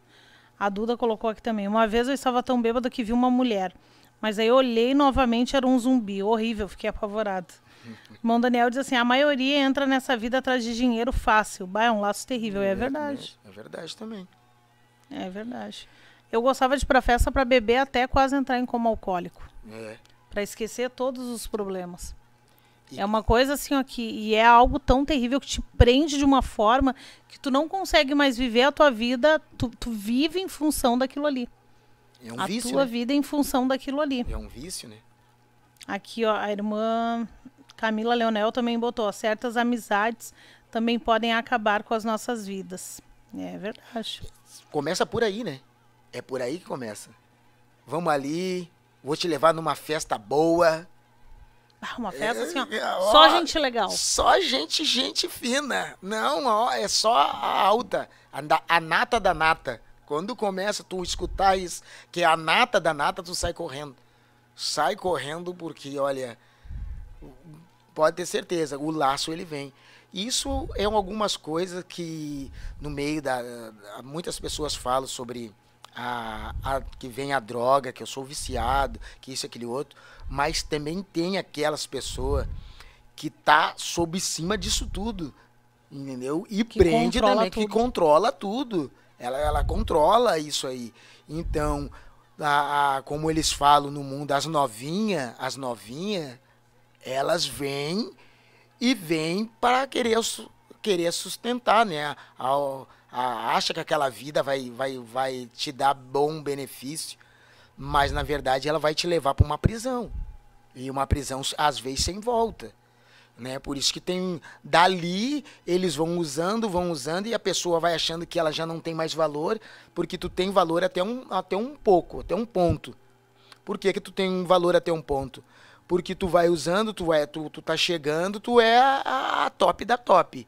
A Duda colocou aqui também. Uma vez eu estava tão bêbado que vi uma mulher. Mas aí eu olhei novamente, era um zumbi. Horrível, fiquei apavorado. O irmão Daniel diz assim, a maioria entra nessa vida atrás de dinheiro fácil. Bah, é um laço terrível. É verdade. É verdade também. É verdade. Eu gostava de ir pra festa para beber até quase entrar em coma alcoólico. Para esquecer todos os problemas. É uma coisa assim aqui, e é algo tão terrível que te prende de uma forma que tu não consegue mais viver a tua vida, tu vive em função daquilo ali. É um vício, a tua né? vida é em função daquilo ali. É um vício, né? Aqui, ó, a irmã Camila Leonel também botou, ó, certas amizades também podem acabar com as nossas vidas. É verdade. Começa por aí, né? É por aí que começa. Vamos ali, vou te levar numa festa boa. Uma festa assim, ó, só gente legal. Só gente fina. Não, ó, é só a alta, a nata da nata. Quando começa tu escutar isso, que é a nata da nata, tu sai correndo. Sai correndo porque, olha, pode ter certeza, o laço ele vem. Isso é algumas coisas que no meio muitas pessoas falam sobre que vem a droga, que eu sou viciado, que isso, aquele outro, mas também tem aquelas pessoas que tá sob cima disso tudo, entendeu? E que prende também, tudo. Que controla tudo. Ela controla isso aí. Então, como eles falam no mundo, as novinhas, elas vêm para querer sustentar, né? Acha que aquela vida vai te dar bom benefício, mas na verdade ela vai te levar para uma prisão. E uma prisão, às vezes, sem volta. Né? Por isso que tem... Dali, eles vão usando, e a pessoa vai achando que ela já não tem mais valor, porque tu tem valor até um ponto. Por que tu tem um valor até um ponto? Porque tu vai usando, tu tá chegando, tu é a top da top.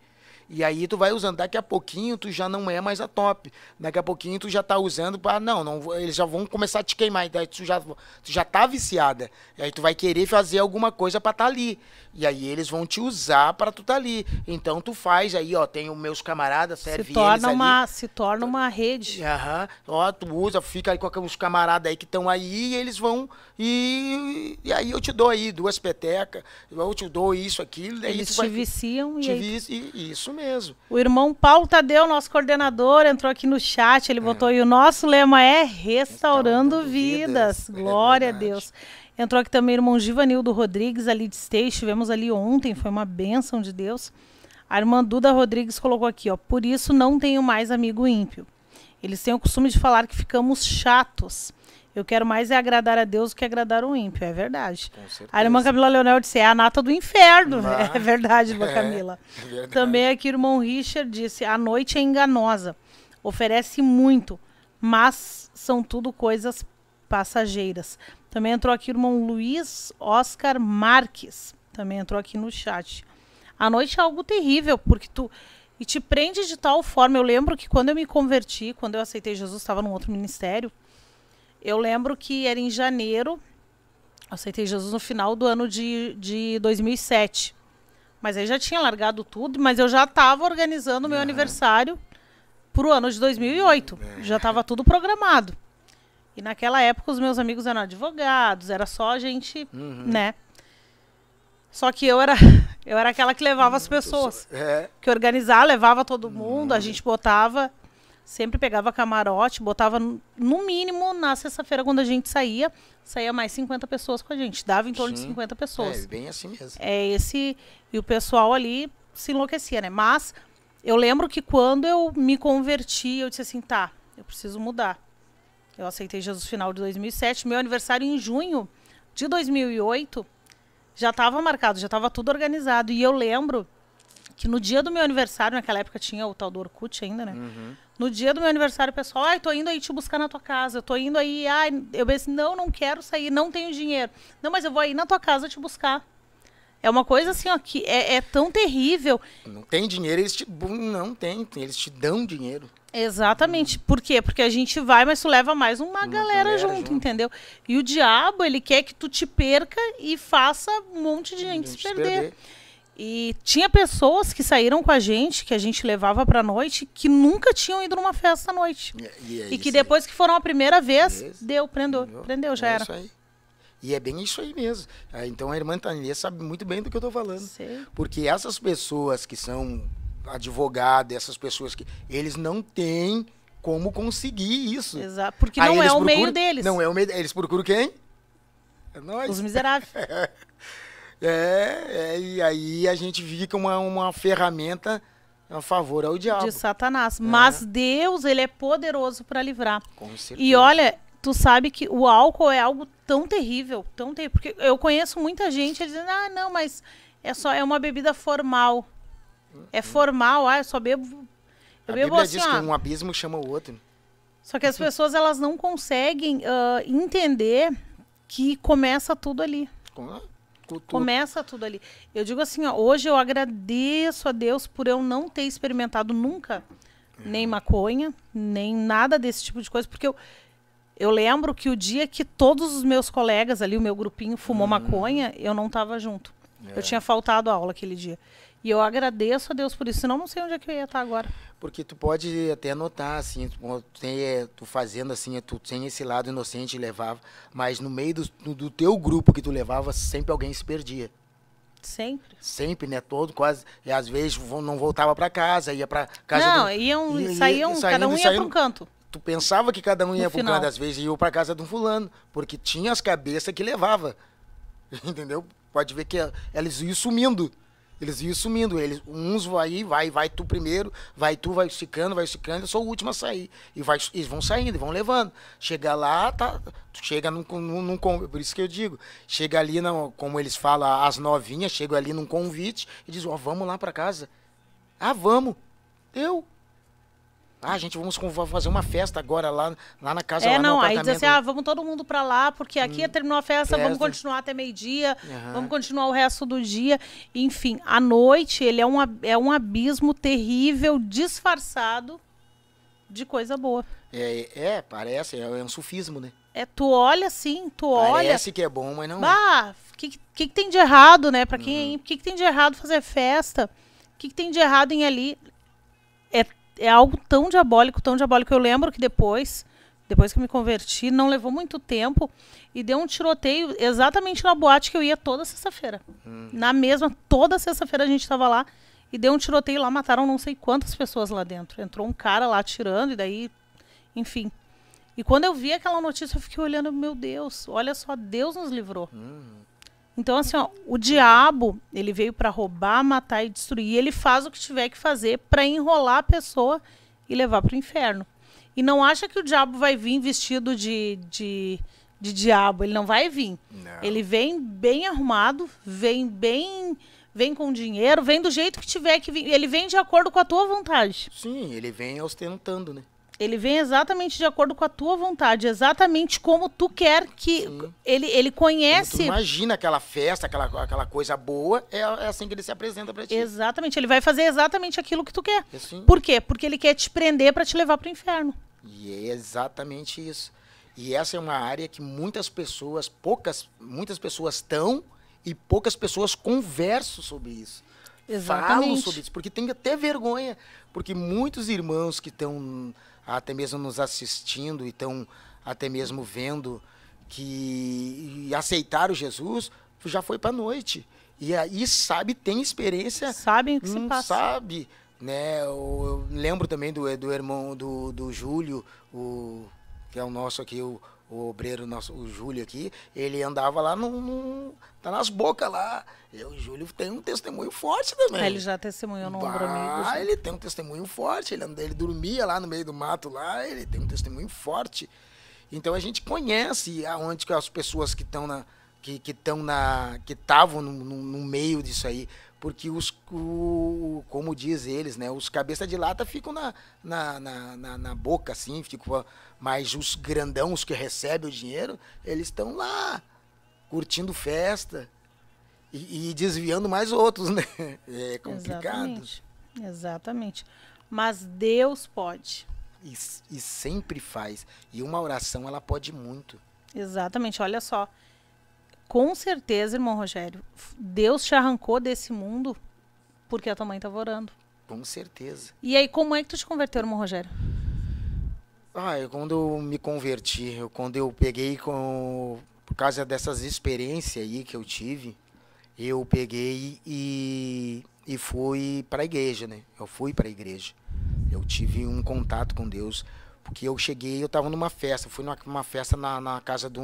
E aí tu vai usando, daqui a pouquinho tu já não é mais a top. Daqui a pouquinho tu já tá usando para não, eles já vão começar a te queimar, daí tu já tá viciada. E aí tu vai querer fazer alguma coisa para tá ali. E aí eles vão te usar para tu tá ali. Então tu faz aí, ó, tem os meus camaradas, serve eles ali. Se torna uma rede. Aham. Ó, tu usa, fica aí com os camaradas aí que estão aí e eles vão e aí eu te dou aí 2 petecas, eu te dou isso, aquilo. Daí eles te viciam e aí... Isso mesmo. O irmão Paulo Tadeu, nosso coordenador, entrou aqui no chat, ele botou aí, o nosso lema é Restaurando Vidas. Glória a Deus. Entrou aqui também o irmão Givanildo Rodrigues, ali de Esteio, estivemos ali ontem, foi uma bênção de Deus. A irmã Duda Rodrigues colocou aqui, ó. Por isso não tenho mais amigo ímpio. Eles têm o costume de falar que ficamos chatos. Eu quero mais é agradar a Deus do que agradar o ímpio. É verdade. Com certeza. A irmã Camila Leonel disse, é a nata do inferno. Ah, É verdade, irmã Camila. É verdade. Também aqui o irmão Richard disse, a noite é enganosa. Oferece muito, mas são tudo coisas passageiras. Também entrou aqui o irmão Luiz Oscar Marques. Também entrou aqui no chat. A noite é algo terrível, porque e te prende de tal forma. Eu lembro que quando eu me converti, quando eu aceitei Jesus, estava num outro ministério. Eu lembro que era em janeiro. Eu aceitei Jesus no final do ano de 2007. Mas aí já tinha largado tudo, mas eu já estava organizando o meu aniversário para o ano de 2008. Já estava tudo programado. E naquela época os meus amigos eram advogados, era só gente, né? Só que eu era aquela que levava as pessoas. Que organizava, levava todo mundo, a gente botava, sempre pegava camarote, botava no mínimo na sexta-feira quando a gente saía mais 50 pessoas com a gente, dava em torno de 50 pessoas. É bem assim mesmo. E o pessoal ali se enlouquecia, né? Mas eu lembro que quando eu me converti, eu disse assim, tá, eu preciso mudar. Eu aceitei Jesus no final de 2007, meu aniversário em junho de 2008 já estava marcado, já estava tudo organizado. E eu lembro que no dia do meu aniversário, naquela época tinha o tal do Orkut ainda, né? No dia do meu aniversário, o pessoal, tô indo aí te buscar na tua casa, eu tô indo aí, eu pensei, não quero sair, não tenho dinheiro. Não, mas eu vou aí na tua casa te buscar. É uma coisa assim, ó, que é tão terrível. Não tem dinheiro, eles te dão dinheiro. Exatamente. Por quê? Porque a gente vai, mas tu leva mais uma galera junto, entendeu? E o diabo, ele quer que tu te perca e faça um monte de gente se perder. E tinha pessoas que saíram com a gente, que a gente levava pra noite, que nunca tinham ido numa festa à noite. E que depois que foram a primeira vez, prendeu, já era. Isso aí. E é bem isso aí mesmo. Então a irmã Tânia sabe muito bem do que eu tô falando. Sei. Porque essas pessoas que são advogados, essas pessoas que eles não têm como conseguir isso. Exato, porque não é o meio deles. Não é o meio, eles procuram quem? É nós. Os miseráveis. E aí a gente fica uma ferramenta a favor ao diabo. De Satanás. Mas Deus, ele é poderoso para livrar. Com certeza. E olha, tu sabe que o álcool é algo tão terrível, porque eu conheço muita gente dizendo, não, mas é uma bebida formal. É formal, eu só bebo. A Bíblia diz que um abismo chama o outro. Só que as pessoas, elas não conseguem entender que começa tudo ali. Começa tudo ali. Eu digo assim, hoje eu agradeço a Deus por eu não ter experimentado nunca nem maconha, nem nada desse tipo de coisa, porque eu lembro que o dia que todos os meus colegas ali, o meu grupinho, fumou maconha, eu não estava junto. Eu tinha faltado a aula aquele dia. E eu agradeço a Deus por isso, senão não sei onde é que eu ia estar agora. Porque tu pode até notar, assim, tu fazendo assim, tu tem esse lado inocente e levava, mas no meio do teu grupo que tu levava, sempre alguém se perdia. Sempre? Sempre, né? Quase. E às vezes não voltava para casa, ia para casa. Não, saíam, cada um ia para um canto. Tu pensava que cada um ia para um canto, às vezes ia para casa de um fulano, porque tinha as cabeças que levava. Entendeu? Pode ver que eles iam sumindo. Uns vai tu primeiro, vai ficando, eu sou o último a sair. Eles vão saindo, vão levando. Chega lá, tu chega por isso que eu digo, chega ali, como eles falam, as novinhas, chegam ali num convite e dizem, vamos lá para casa. Vamos. Gente, vamos fazer uma festa agora lá na casa, lá no aí apartamento. diz assim, vamos todo mundo pra lá, porque aqui terminou a festa, vamos continuar até meio-dia, vamos continuar o resto do dia. Enfim, à noite, ele é um abismo terrível, disfarçado de coisa boa. Parece, é um sufismo, né? Tu olha assim, olha... Parece que é bom, mas não é. O que tem de errado, né? Pra quem... O que tem de errado fazer festa? O que tem de errado em ali... É algo tão diabólico. Eu lembro que depois que eu me converti, não levou muito tempo e deu um tiroteio exatamente na boate que eu ia toda sexta-feira. Toda sexta-feira a gente estava lá e deu um tiroteio lá, mataram não sei quantas pessoas lá dentro. Entrou um cara lá atirando e daí, enfim. E quando eu vi aquela notícia, eu fiquei olhando, meu Deus, olha só, Deus nos livrou. Então, assim, ó, o diabo, ele veio para roubar, matar e destruir. E ele faz o que tiver que fazer para enrolar a pessoa e levar para o inferno. E não acha que o diabo vai vir vestido de diabo. Ele não vai vir. Não. Ele vem bem arrumado, vem com dinheiro, vem do jeito que tiver que vir. Ele vem de acordo com a tua vontade. Sim, ele vem ostentando, né? Ele vem exatamente de acordo com a tua vontade, exatamente como tu quer que... Sim. Ele conhece... Como tu imagina aquela festa, aquela coisa boa, é assim que ele se apresenta pra ti. Exatamente, ele vai fazer exatamente aquilo que tu quer. Assim. Por quê? Porque ele quer te prender para te levar pro inferno. E é exatamente isso. E essa é uma área que muitas pessoas estão e poucas pessoas conversam sobre isso. Exatamente. Falam sobre isso, porque tem até vergonha. Porque muitos irmãos que estão até mesmo nos assistindo e estão até mesmo vendo que aceitaram Jesus, já foi para a noite. E aí tem experiência. Sabem o que se não passa. sabe, né? Eu lembro também do irmão do Júlio, que é o nosso aqui, o obreiro nosso, o Júlio aqui. Ele andava lá tá nas bocas lá. O Júlio tem um testemunho forte também. Ele já testemunhou no Ombro Amigo. Ele tem um testemunho forte. Ele dormia lá no meio do mato lá. Ele tem um testemunho forte. Então a gente conhece aonde que as pessoas que estavam no meio disso aí, porque como diz eles, né, os cabeça de lata ficam na boca assim, mas os grandão, os que recebem o dinheiro, eles estão lá curtindo festa e desviando mais outros, né? É complicado. Exatamente. Mas Deus pode. E sempre faz. E uma oração, ela pode muito. Exatamente, olha só. Com certeza, irmão Rogério, Deus te arrancou desse mundo porque a tua mãe estava orando. Com certeza. E aí, como é que tu te converteu, irmão Rogério? Quando eu me converti, quando eu peguei por causa dessas experiências aí que eu tive, eu peguei e fui para a igreja, né? Eu fui para a igreja. Eu tive um contato com Deus, porque eu estava numa festa, fui numa festa na casa de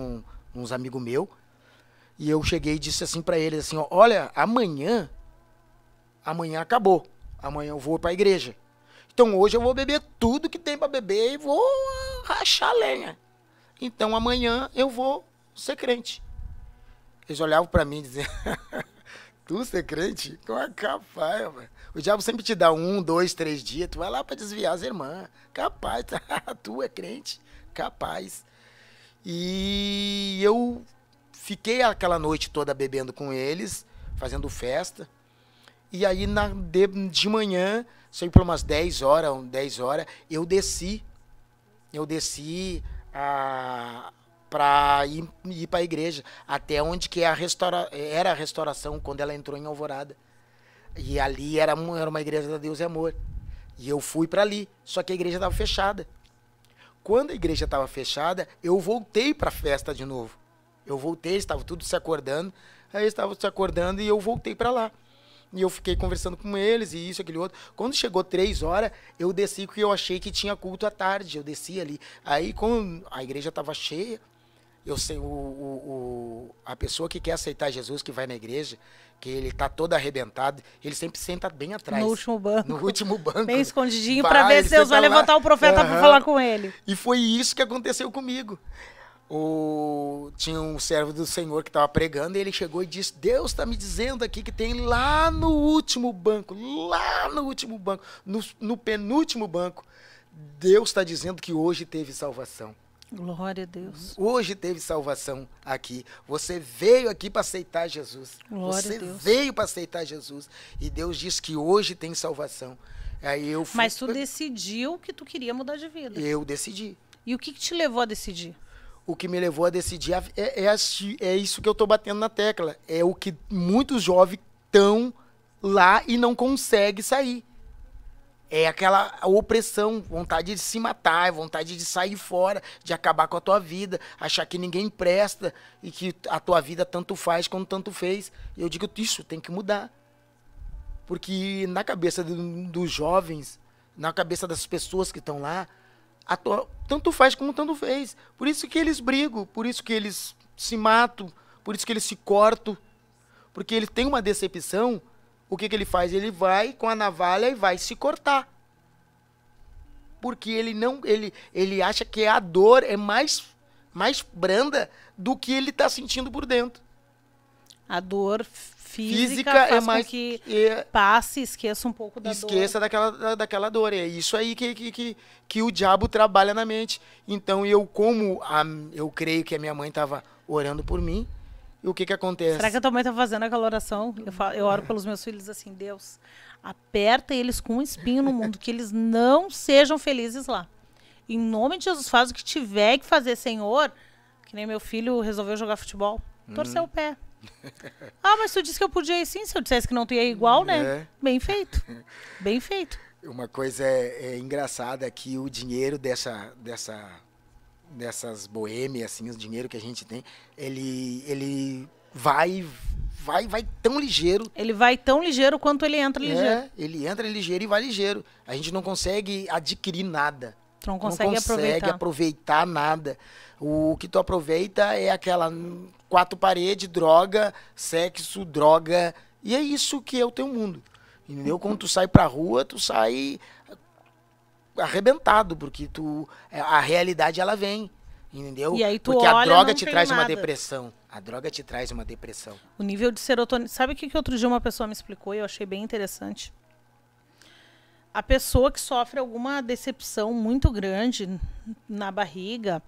uns amigos meus, e eu cheguei e disse assim para eles, assim, ó, olha, amanhã acabou, amanhã eu vou para a igreja. Então hoje eu vou beber tudo que tem para beber e vou rachar lenha. Então amanhã eu vou ser crente. Eles olhavam para mim e diziam, tu ser crente? Como é capaz, mano? O diabo sempre te dá 1, 2, 3 dias, tu vai lá para desviar as irmãs. Capaz, tu é crente, capaz. E eu fiquei aquela noite toda bebendo com eles, fazendo festa. E aí de manhã, sei por umas 10 horas, eu desci para ir para a igreja, até onde que era a restauração, quando ela entrou em Alvorada. E ali era uma igreja da Deus e Amor. E eu fui para ali, só que a igreja estava fechada. Quando a igreja estava fechada, eu voltei para a festa de novo. Estava tudo se acordando, aí estavam se acordando e eu voltei para lá. E eu fiquei conversando com eles, e isso, aquele outro. Quando chegou 3 horas, eu desci, porque eu achei que tinha culto à tarde. Eu desci ali. Aí, como a igreja estava cheia, eu sei, a pessoa que quer aceitar Jesus, que vai na igreja, que ele tá todo arrebentado, ele sempre senta bem atrás. No último banco. No último banco. Bem escondidinho, para ver se Deus vai levantar o profeta para falar com ele. E foi isso que aconteceu comigo. Tinha um servo do Senhor que estava pregando, e ele chegou e disse, Deus está me dizendo aqui que tem lá no último banco, no penúltimo banco, Deus está dizendo que hoje teve salvação. Glória a Deus. Hoje teve salvação aqui. Você veio aqui para aceitar Jesus. Glória a Deus. Você veio para aceitar Jesus. E Deus disse que hoje tem salvação. Aí eu fui. Mas tu decidiu que tu queria mudar de vida. Eu decidi. E o que te levou a decidir? O que me levou a decidir é isso que eu estou batendo na tecla. É o que muitos jovens estão lá e não conseguem sair. É aquela opressão, vontade de se matar, vontade de sair fora, de acabar com a tua vida, achar que ninguém presta e que a tua vida tanto faz como tanto fez. Eu digo, isso tem que mudar. Porque na cabeça dos jovens, na cabeça das pessoas que estão lá, tanto faz como tanto fez. Por isso que eles brigam, por isso que eles se matam, por isso que eles se cortam, Porque ele tem uma decepção, o que ele faz? Ele vai com a navalha e vai se cortar. Porque ele acha que a dor é mais branda do que ele está sentindo por dentro. A dor física faz é mais com que passe, esqueça um pouco da dor. Esqueça daquela dor. É isso aí que o diabo trabalha na mente. Então eu creio que a minha mãe estava orando por mim. E o que acontece? Será que a tua mãe está fazendo aquela oração? Eu oro pelos meus filhos assim, Deus, aperta eles com um espinho no mundo, que eles não sejam felizes lá. Em nome de Jesus, faz o que tiver que fazer, Senhor. Que nem meu filho resolveu jogar futebol. Torceu o pé. Ah, mas tu disse que eu podia ir sim. Se eu dissesse que não tu ia ir igual, né? É. Bem feito. Bem feito. Uma coisa engraçada é que o dinheiro dessas boêmias, assim, o dinheiro que a gente tem, ele vai tão ligeiro. Ele vai tão ligeiro quanto ele entra ligeiro. Ele entra ligeiro e vai ligeiro. A gente não consegue adquirir nada. Tu não consegue aproveitar nada. O que tu aproveita é aquela 4 paredes, droga, sexo, droga. E é isso que é o teu mundo. Entendeu? Quando tu sai pra rua, tu sai arrebentado, porque a realidade ela vem. Entendeu? E aí tu porque a olha, droga não te tem traz uma nada. depressão. A droga te traz uma depressão. O nível de serotonina... Sabe o que outro dia uma pessoa me explicou e eu achei bem interessante? A pessoa que sofre alguma decepção muito grande na barriga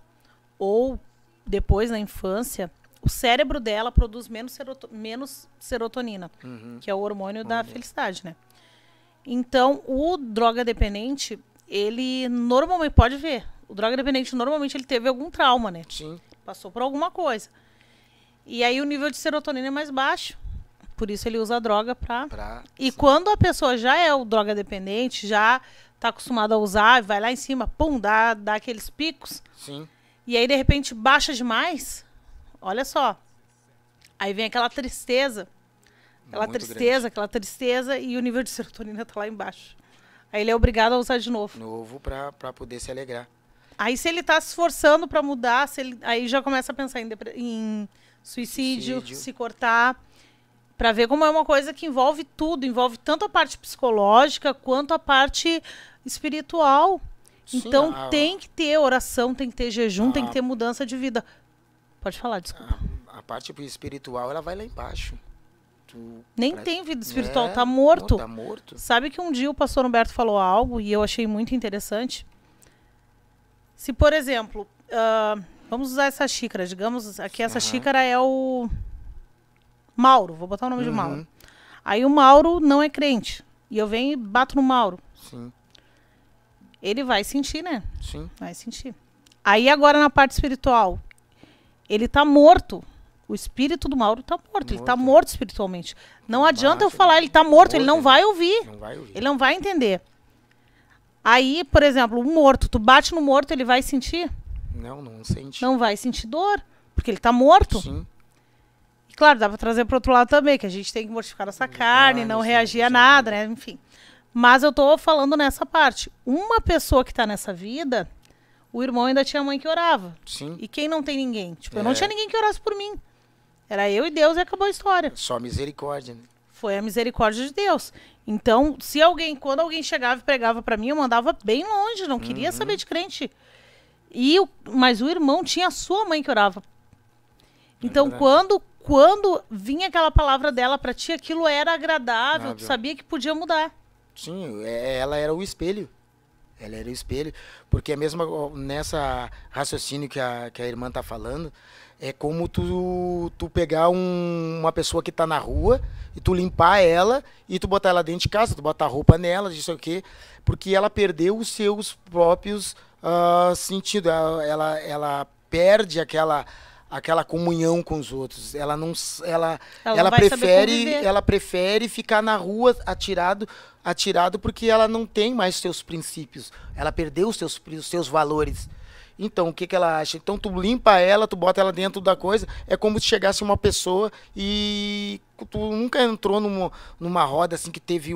ou depois na infância, o cérebro dela produz menos serotonina, que é o hormônio da felicidade, né? Então, o droga-dependente, ele normalmente... Pode ver. O droga-dependente, normalmente, ele teve algum trauma, né? Sim. Passou por alguma coisa. E aí o nível de serotonina é mais baixo. Por isso ele usa a droga E sim. quando a pessoa já é o droga dependente, já tá acostumada a usar, vai lá em cima, pum, dá aqueles picos. Sim. E aí, de repente, baixa demais. Olha só. Aí vem aquela tristeza. Aquela tristeza e o nível de serotonina tá lá embaixo. Aí ele é obrigado a usar de novo. Pra poder se alegrar. Aí se ele tá se esforçando pra mudar, aí já começa a pensar em suicídio, se cortar. Pra ver como é uma coisa que envolve tudo. Envolve tanto a parte psicológica quanto a parte espiritual. Sim, Então tem que ter oração, tem que ter jejum, tem que ter mudança de vida. Pode falar, desculpa. A parte espiritual, ela vai lá embaixo. Nem tem vida espiritual, tá morto. Tá morto. Sabe que um dia o pastor Humberto falou algo e eu achei muito interessante? Se, por exemplo, vamos usar essa xícara. Digamos, aqui essa xícara é o Mauro. Vou botar o nome de Mauro. Aí o Mauro não é crente. E eu venho e bato no Mauro. Sim. Ele vai sentir, né? Sim. Vai sentir. Aí agora na parte espiritual, ele tá morto. O espírito do Mauro tá morto. Ele tá morto espiritualmente. Não adianta eu falar, ele tá morto. Ele não vai ouvir. Não vai ouvir. Ele não vai entender. Aí, por exemplo, o morto. Tu bate no morto, ele vai sentir? Não sente. Não vai sentir dor. Porque ele tá morto. Sim. E claro, dá pra trazer pro outro lado também, que a gente tem que mortificar nossa carne, não reagir a nada, né? Enfim. Mas eu tô falando nessa parte. Uma pessoa que tá nessa vida, o irmão ainda tinha mãe que orava. Sim. E quem não tem ninguém? Tipo, eu não tinha ninguém que orasse por mim. Era eu e Deus e acabou a história. Só misericórdia, né? Foi a misericórdia de Deus. Então, quando alguém chegava e pregava pra mim, eu mandava bem longe, não queria saber de crente. Mas o irmão tinha a sua mãe que orava. Então, quando vinha aquela palavra dela pra ti, aquilo era agradável, tu sabia que podia mudar. Sim, ela era o espelho. Ela era o espelho. Porque nessa raciocínio que a irmã tá falando, é como tu pegar uma pessoa que tá na rua e tu limpar ela e tu botar ela dentro de casa, tu botar roupa nela, isso aqui, porque ela perdeu os seus próprios sentidos. Ela perde aquela comunhão com os outros. Ela prefere ficar na rua atirado porque ela não tem mais seus princípios. Ela perdeu os seus valores. Então, o que ela acha? Então, tu limpa ela, tu bota ela dentro da coisa, é como se chegasse uma pessoa e tu nunca entrou numa roda assim que teve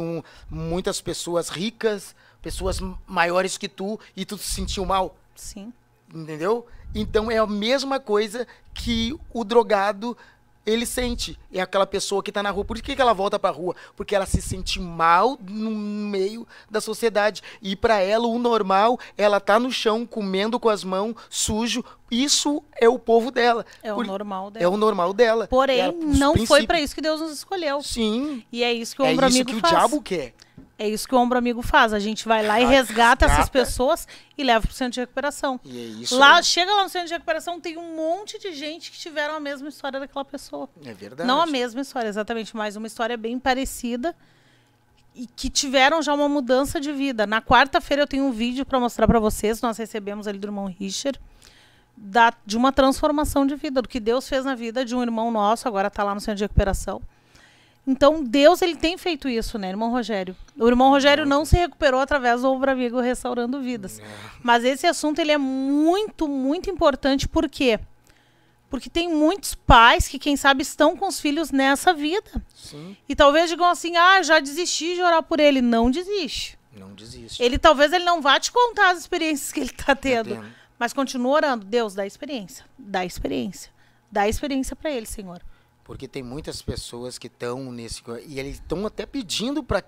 muitas pessoas ricas, pessoas maiores que tu, e tu se sentiu mal. Sim. Entendeu? Então, é a mesma coisa que o drogado ele sente. É aquela pessoa que está na rua. Por que ela volta para a rua? Porque ela se sente mal no meio da sociedade. E para ela, o normal, ela tá no chão, comendo com as mãos, sujo. Isso é o povo dela. É o normal dela. É o normal dela. Porém, não foi para isso que Deus nos escolheu. Sim. E é isso que o ombro amigo faz. É isso que o diabo quer. É isso que o ombro amigo faz. A gente vai lá e resgata essas pessoas e leva pro centro de recuperação. E é isso. Lá, chega lá no centro de recuperação, tem um monte de gente que tiveram a mesma história daquela pessoa. É verdade. Não a mesma história, exatamente, mas uma história bem parecida e que tiveram já uma mudança de vida. Na quarta-feira eu tenho um vídeo para mostrar para vocês, nós recebemos ali do irmão Richard, de uma transformação de vida, do que Deus fez na vida de um irmão nosso, agora está lá no centro de recuperação. Então, Deus, ele tem feito isso, né, irmão Rogério? O irmão Rogério não se recuperou através do Ombro Amigo Restaurando Vidas. Mas esse assunto, ele é muito, muito importante. Por quê? Porque tem muitos pais que, quem sabe, estão com os filhos nessa vida. Sim. E talvez digam assim, já desisti de orar por ele. Não desiste. Não desiste. Talvez ele não vá te contar as experiências que ele está tendo. Mas continua orando. Deus, dá experiência. Dá experiência. Dá experiência para ele, Senhor. Porque tem muitas pessoas que estão nesse... E eles estão até pedindo para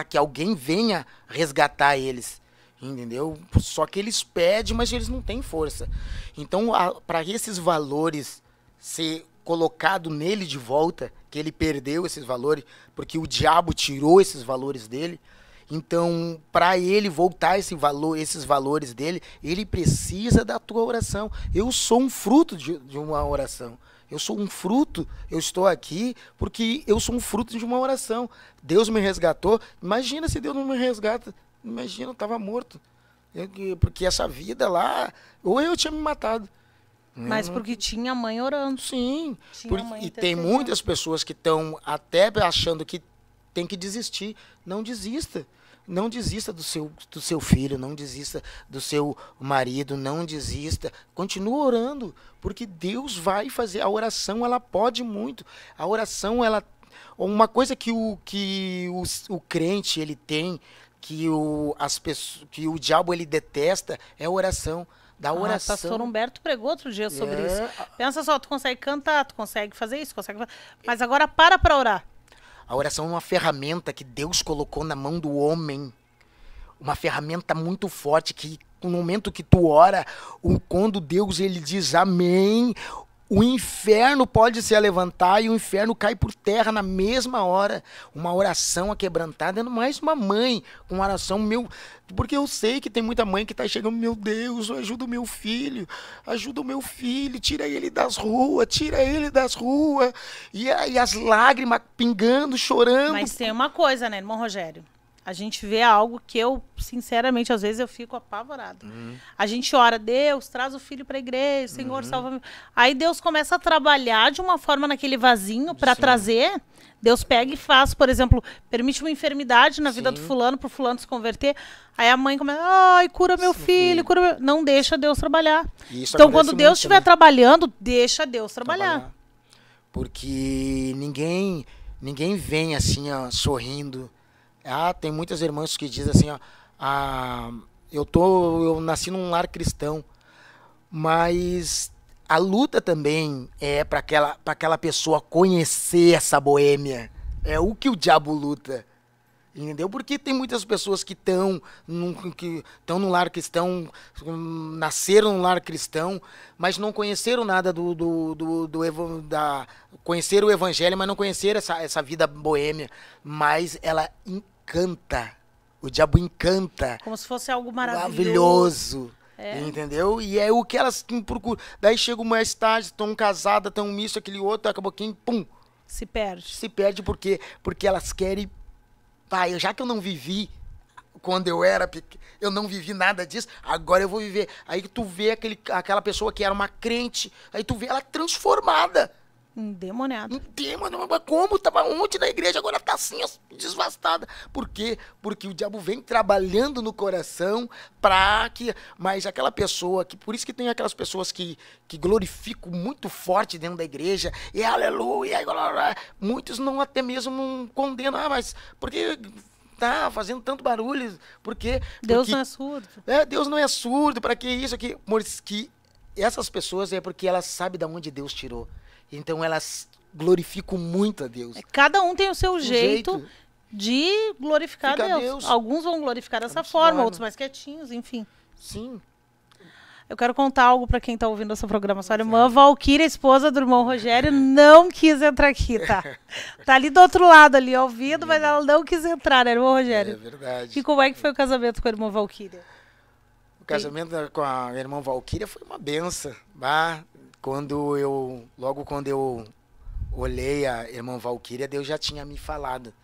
que alguém venha resgatar eles. Entendeu? Só que eles pedem, mas eles não têm força. Então, para esses valores ser colocado nele de volta, que ele perdeu esses valores, porque o diabo tirou esses valores dele. Então, para ele voltar esses valores dele, ele precisa da tua oração. Eu sou um fruto de uma oração. Eu sou um fruto, eu estou aqui porque eu sou um fruto de uma oração. Deus me resgatou. Imagina se Deus não me resgata. Imagina, eu estava morto. Porque essa vida lá, ou eu tinha me matado. Mas porque tinha a mãe orando. Sim. E tem muitas pessoas que estão até achando que tem que desistir. Não desista. Não desista do seu filho, não desista do seu marido, não desista. Continua orando, porque Deus vai fazer. A oração, ela pode muito. A oração, ela... Uma coisa que o crente, ele tem, que o diabo, ele detesta, é a oração. Da oração. Pastor Humberto pregou outro dia sobre isso. Pensa só, tu consegue cantar, tu consegue fazer isso, mas agora para orar. A oração é uma ferramenta que Deus colocou na mão do homem. Uma ferramenta muito forte que no momento que tu ora, quando Deus ele diz amém, o inferno pode se levantar e o inferno cai por terra na mesma hora. Uma oração aquebrantada é mais uma mãe com uma oração porque eu sei que tem muita mãe que está chegando, meu Deus, ajuda o meu filho, tira ele das ruas, e as lágrimas pingando, chorando. Mas tem uma coisa, né, irmão Rogério? A gente vê algo que eu, sinceramente, às vezes eu fico apavorada. A gente ora, Deus, traz o filho para a igreja, Senhor, salva-me. Aí Deus começa a trabalhar de uma forma naquele vasinho para trazer. Deus pega e faz, por exemplo, permite uma enfermidade na vida do fulano, para o fulano se converter. Aí a mãe começa, cura meu filho, não deixa Deus trabalhar. Então, quando Deus estiver trabalhando, deixa Deus trabalhar. Porque ninguém vem assim, sorrindo. Tem muitas irmãs que dizem assim, eu nasci num lar cristão, mas a luta também é para aquela pessoa conhecer essa boêmia. É o que o diabo luta. Entendeu? Porque tem muitas pessoas que estão num lar cristão, nasceram num lar cristão, mas não conheceram nada conheceram o evangelho, mas não conheceram essa vida boêmia. Mas ela encanta. O diabo encanta. Como se fosse algo maravilhoso. Entendeu? E é o que elas procuram. Daí chega mais tarde, estão casadas, estão isso, aquele outro, acabou quem, pum. Se perde. Se perde porque elas querem... já que eu não vivi quando eu era pequeno, eu não vivi nada disso, agora eu vou viver. Aí tu vê aquela pessoa que era uma crente, aí tu vê ela transformada. Endemoniada. Mas como? Tava ontem na igreja, agora tá assim, desvastada. Por quê? Porque o diabo vem trabalhando no coração mas aquela pessoa, por isso que tem aquelas pessoas que glorificam muito forte dentro da igreja, e aleluia, muitos não até mesmo não condenam, mas porque tá fazendo tanto barulho, porque Deus não é surdo. Deus não é surdo, para que isso aqui? Que essas pessoas é porque elas sabem de onde Deus tirou. Então elas glorificam muito a Deus. Cada um tem o seu jeito de glorificar a Deus. Alguns vão glorificar dessa forma, outros mais quietinhos, enfim. Sim. Eu quero contar algo para quem está ouvindo essa programação. A irmã Valquíria, esposa do irmão Rogério, não quis entrar aqui, tá? Tá ali do outro lado, ali ouvindo, mas ela não quis entrar, né, irmão Rogério? É verdade. E como é que foi o casamento com a irmã Valquíria? O casamento com a irmã Valquíria foi uma benção. Logo quando eu olhei a irmã Valquíria, Deus já tinha me falado.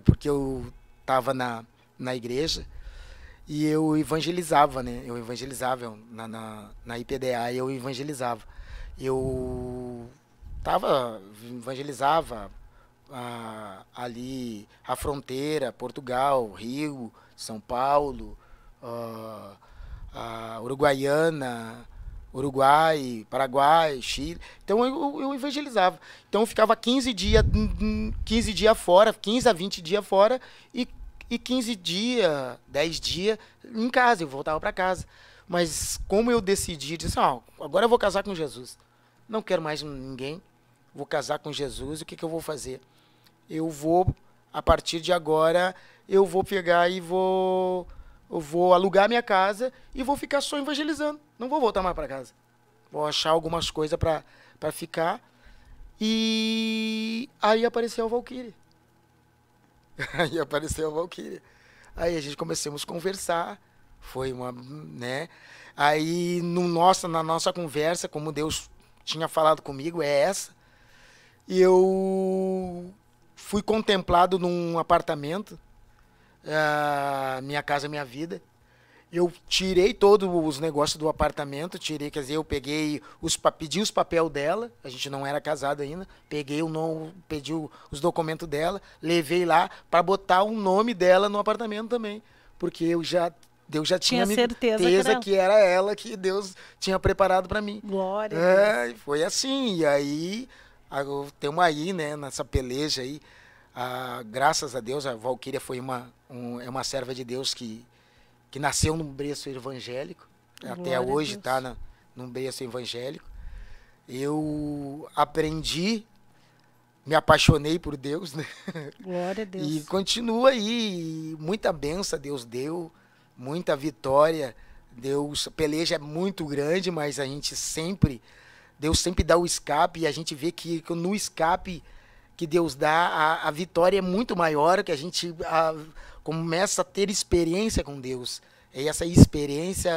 Porque eu estava na igreja e eu evangelizava, né? Eu evangelizava na IPDA, eu evangelizava. Eu evangelizava ali a fronteira, Portugal, Rio, São Paulo, Uruguaiana, Uruguai, Paraguai, Chile. Então eu evangelizava. Então eu ficava 15 dias fora, 15 a 20 dias fora e 15 dias, 10 dias em casa, eu voltava para casa. Mas como eu decidi, disse, agora eu vou casar com Jesus. Não quero mais ninguém, vou casar com Jesus, o que eu vou fazer? Eu vou, a partir de agora, eu vou pegar e eu vou alugar minha casa e vou ficar só evangelizando. Não vou voltar mais para casa. Vou achar algumas coisas para ficar. E aí apareceu a Valquíria. Aí a gente começamos a conversar. Foi uma, né? Aí na nossa conversa, como Deus tinha falado comigo, é essa. E eu fui contemplado num apartamento. Minha Casa Minha Vida. Eu tirei todos os negócios do apartamento, eu peguei pedi os papéis dela, a gente não era casado ainda, pedi os documentos dela, levei lá para botar o nome dela no apartamento também, porque Deus já tinha certeza que era ela que Deus tinha preparado para mim. Glória a Deus. Foi assim, e aí temos aí, né, nessa peleja aí, graças a Deus, a Valquíria foi é uma serva de Deus que nasceu num berço evangélico, até hoje está num berço evangélico. Eu aprendi, me apaixonei por Deus, né? Glória a Deus. E continua aí, muita bênção Deus deu, muita vitória. A peleja é muito grande, mas Deus sempre dá o escape, e a gente vê que no escape que Deus dá, a vitória é muito maior, que a gente começa a ter experiência com Deus. E essa experiência,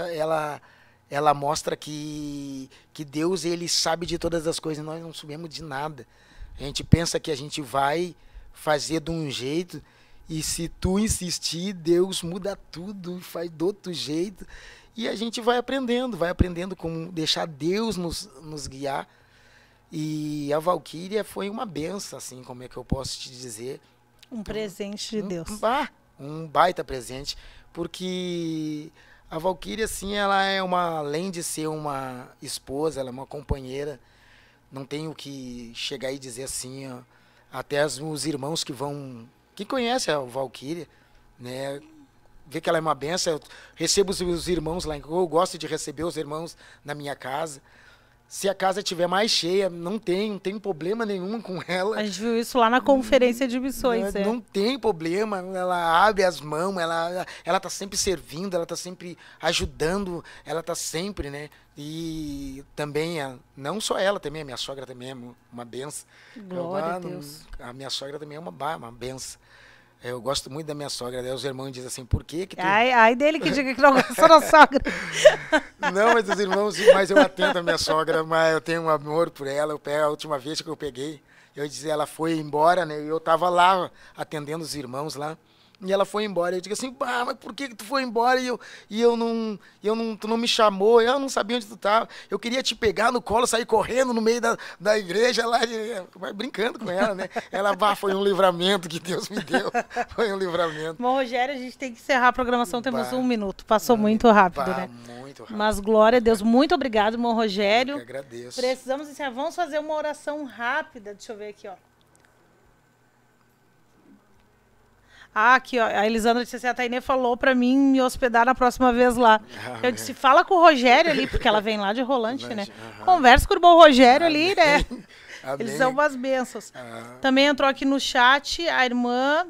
ela mostra que Deus, ele sabe de todas as coisas, nós não sabemos de nada. A gente pensa que a gente vai fazer de um jeito, e se tu insistir, Deus muda tudo e faz do outro jeito. E a gente vai aprendendo como deixar Deus nos guiar. E a Valquíria foi uma benção, assim, como é que eu posso te dizer? Um presente de Deus. Um baita presente, porque a Valquíria, assim, ela além de ser uma esposa, ela é uma companheira. Não tenho que chegar e dizer assim, até os irmãos que conhecem a Valquíria, né, vê que ela é uma benção. Eu recebo os irmãos lá, eu gosto de receber os irmãos na minha casa. Se a casa estiver mais cheia, não tem problema nenhum com ela. A gente viu isso lá na conferência de missões. Não tem problema, ela abre as mãos, ela tá sempre servindo, ela tá sempre ajudando, ela tá sempre, né? E também, não só ela, também a minha sogra também é uma benção. Glória a Deus. A minha sogra também é uma benção. Eu gosto muito da minha sogra. Daí os irmãos dizem assim, por que tu... Ai dele que diga que não gosta da sogra. Não, mas os irmãos, mas eu atendo a minha sogra, mas eu tenho um amor por ela. A última vez que eu peguei, eu disse, ela foi embora, né? Eu estava lá atendendo os irmãos lá. E ela foi embora. Eu digo assim, mas por que tu foi embora tu não me chamou? Eu não sabia onde tu estava. Eu queria te pegar no colo, sair correndo no meio da igreja lá, brincando com ela, né? Ela, foi um livramento que Deus me deu. Foi um livramento. Bom, Rogério, a gente tem que encerrar a programação, temos 1 minuto. Passou muito rápido, né? Muito rápido. Mas glória a Deus. Muito obrigado, irmão Rogério. Eu que agradeço. Precisamos encerrar. Vamos fazer uma oração rápida. Deixa eu ver aqui, ó. Ah, aqui, ó, a Elisandra disse assim, a Tainê falou pra mim me hospedar na próxima vez lá. Eu disse, fala com o Rogério ali, porque ela vem lá de Rolante, né? Conversa com o irmão Rogério ali, né? Eles são umas bênçãos. Também entrou aqui no chat a irmã...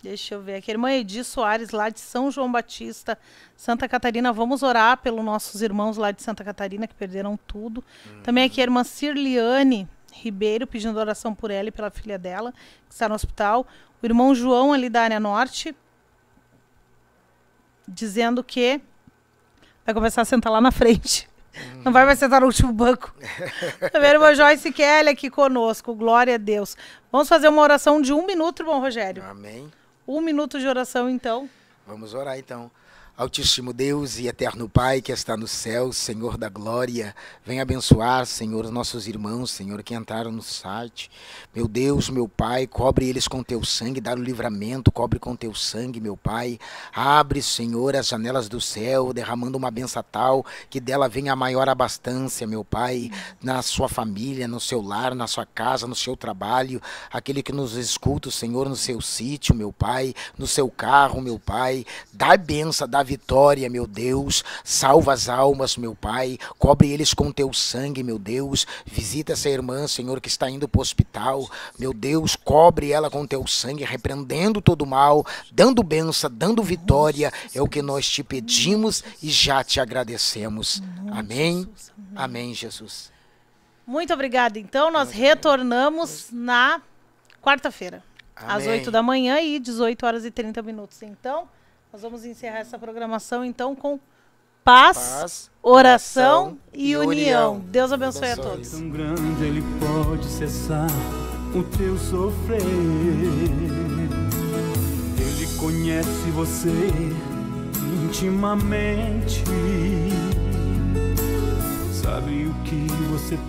Deixa eu ver aqui. A irmã Edi Soares, lá de São João Batista, Santa Catarina. Vamos orar pelos nossos irmãos lá de Santa Catarina, que perderam tudo. Também aqui a irmã Cirliane Ribeiro, pedindo oração por ela e pela filha dela, que está no hospital. O irmão João, ali da área norte, dizendo que vai começar a sentar lá na frente. Não vai mais sentar no último banco. Também a irmã Joyce Kelly aqui conosco. Glória a Deus. Vamos fazer uma oração de 1 minuto, irmão Rogério. Amém. 1 minuto de oração, então. Vamos orar, então. Altíssimo Deus e eterno Pai que está no céu, Senhor da glória, vem abençoar, Senhor, os nossos irmãos, Senhor, que entraram no site. Meu Deus, meu Pai, cobre eles com teu sangue, dá o livramento, cobre com teu sangue, meu Pai. Abre, Senhor, as janelas do céu, derramando uma benção tal, que dela venha a maior abastança, meu Pai, na sua família, no seu lar, na sua casa, no seu trabalho, aquele que nos escuta, Senhor, no seu sítio, meu Pai, no seu carro, meu Pai. Dá benção, dá vitória, meu Deus, salva as almas, meu Pai, cobre eles com teu sangue, meu Deus, visita essa irmã, Senhor, que está indo para o hospital, meu Deus, cobre ela com teu sangue, repreendendo todo mal, dando benção, dando vitória, é o que nós te pedimos e já te agradecemos. Amém, amém, Jesus. Muito obrigada. Então, nós retornamos na quarta-feira, às 8 da manhã e 18 horas e 30 minutos. Então, nós vamos encerrar essa programação, então, com paz, oração e união. Deus abençoe a todos. Tão grande ele pode cessar o teu sofrer. Ele conhece você intimamente. Sabe o que você tem.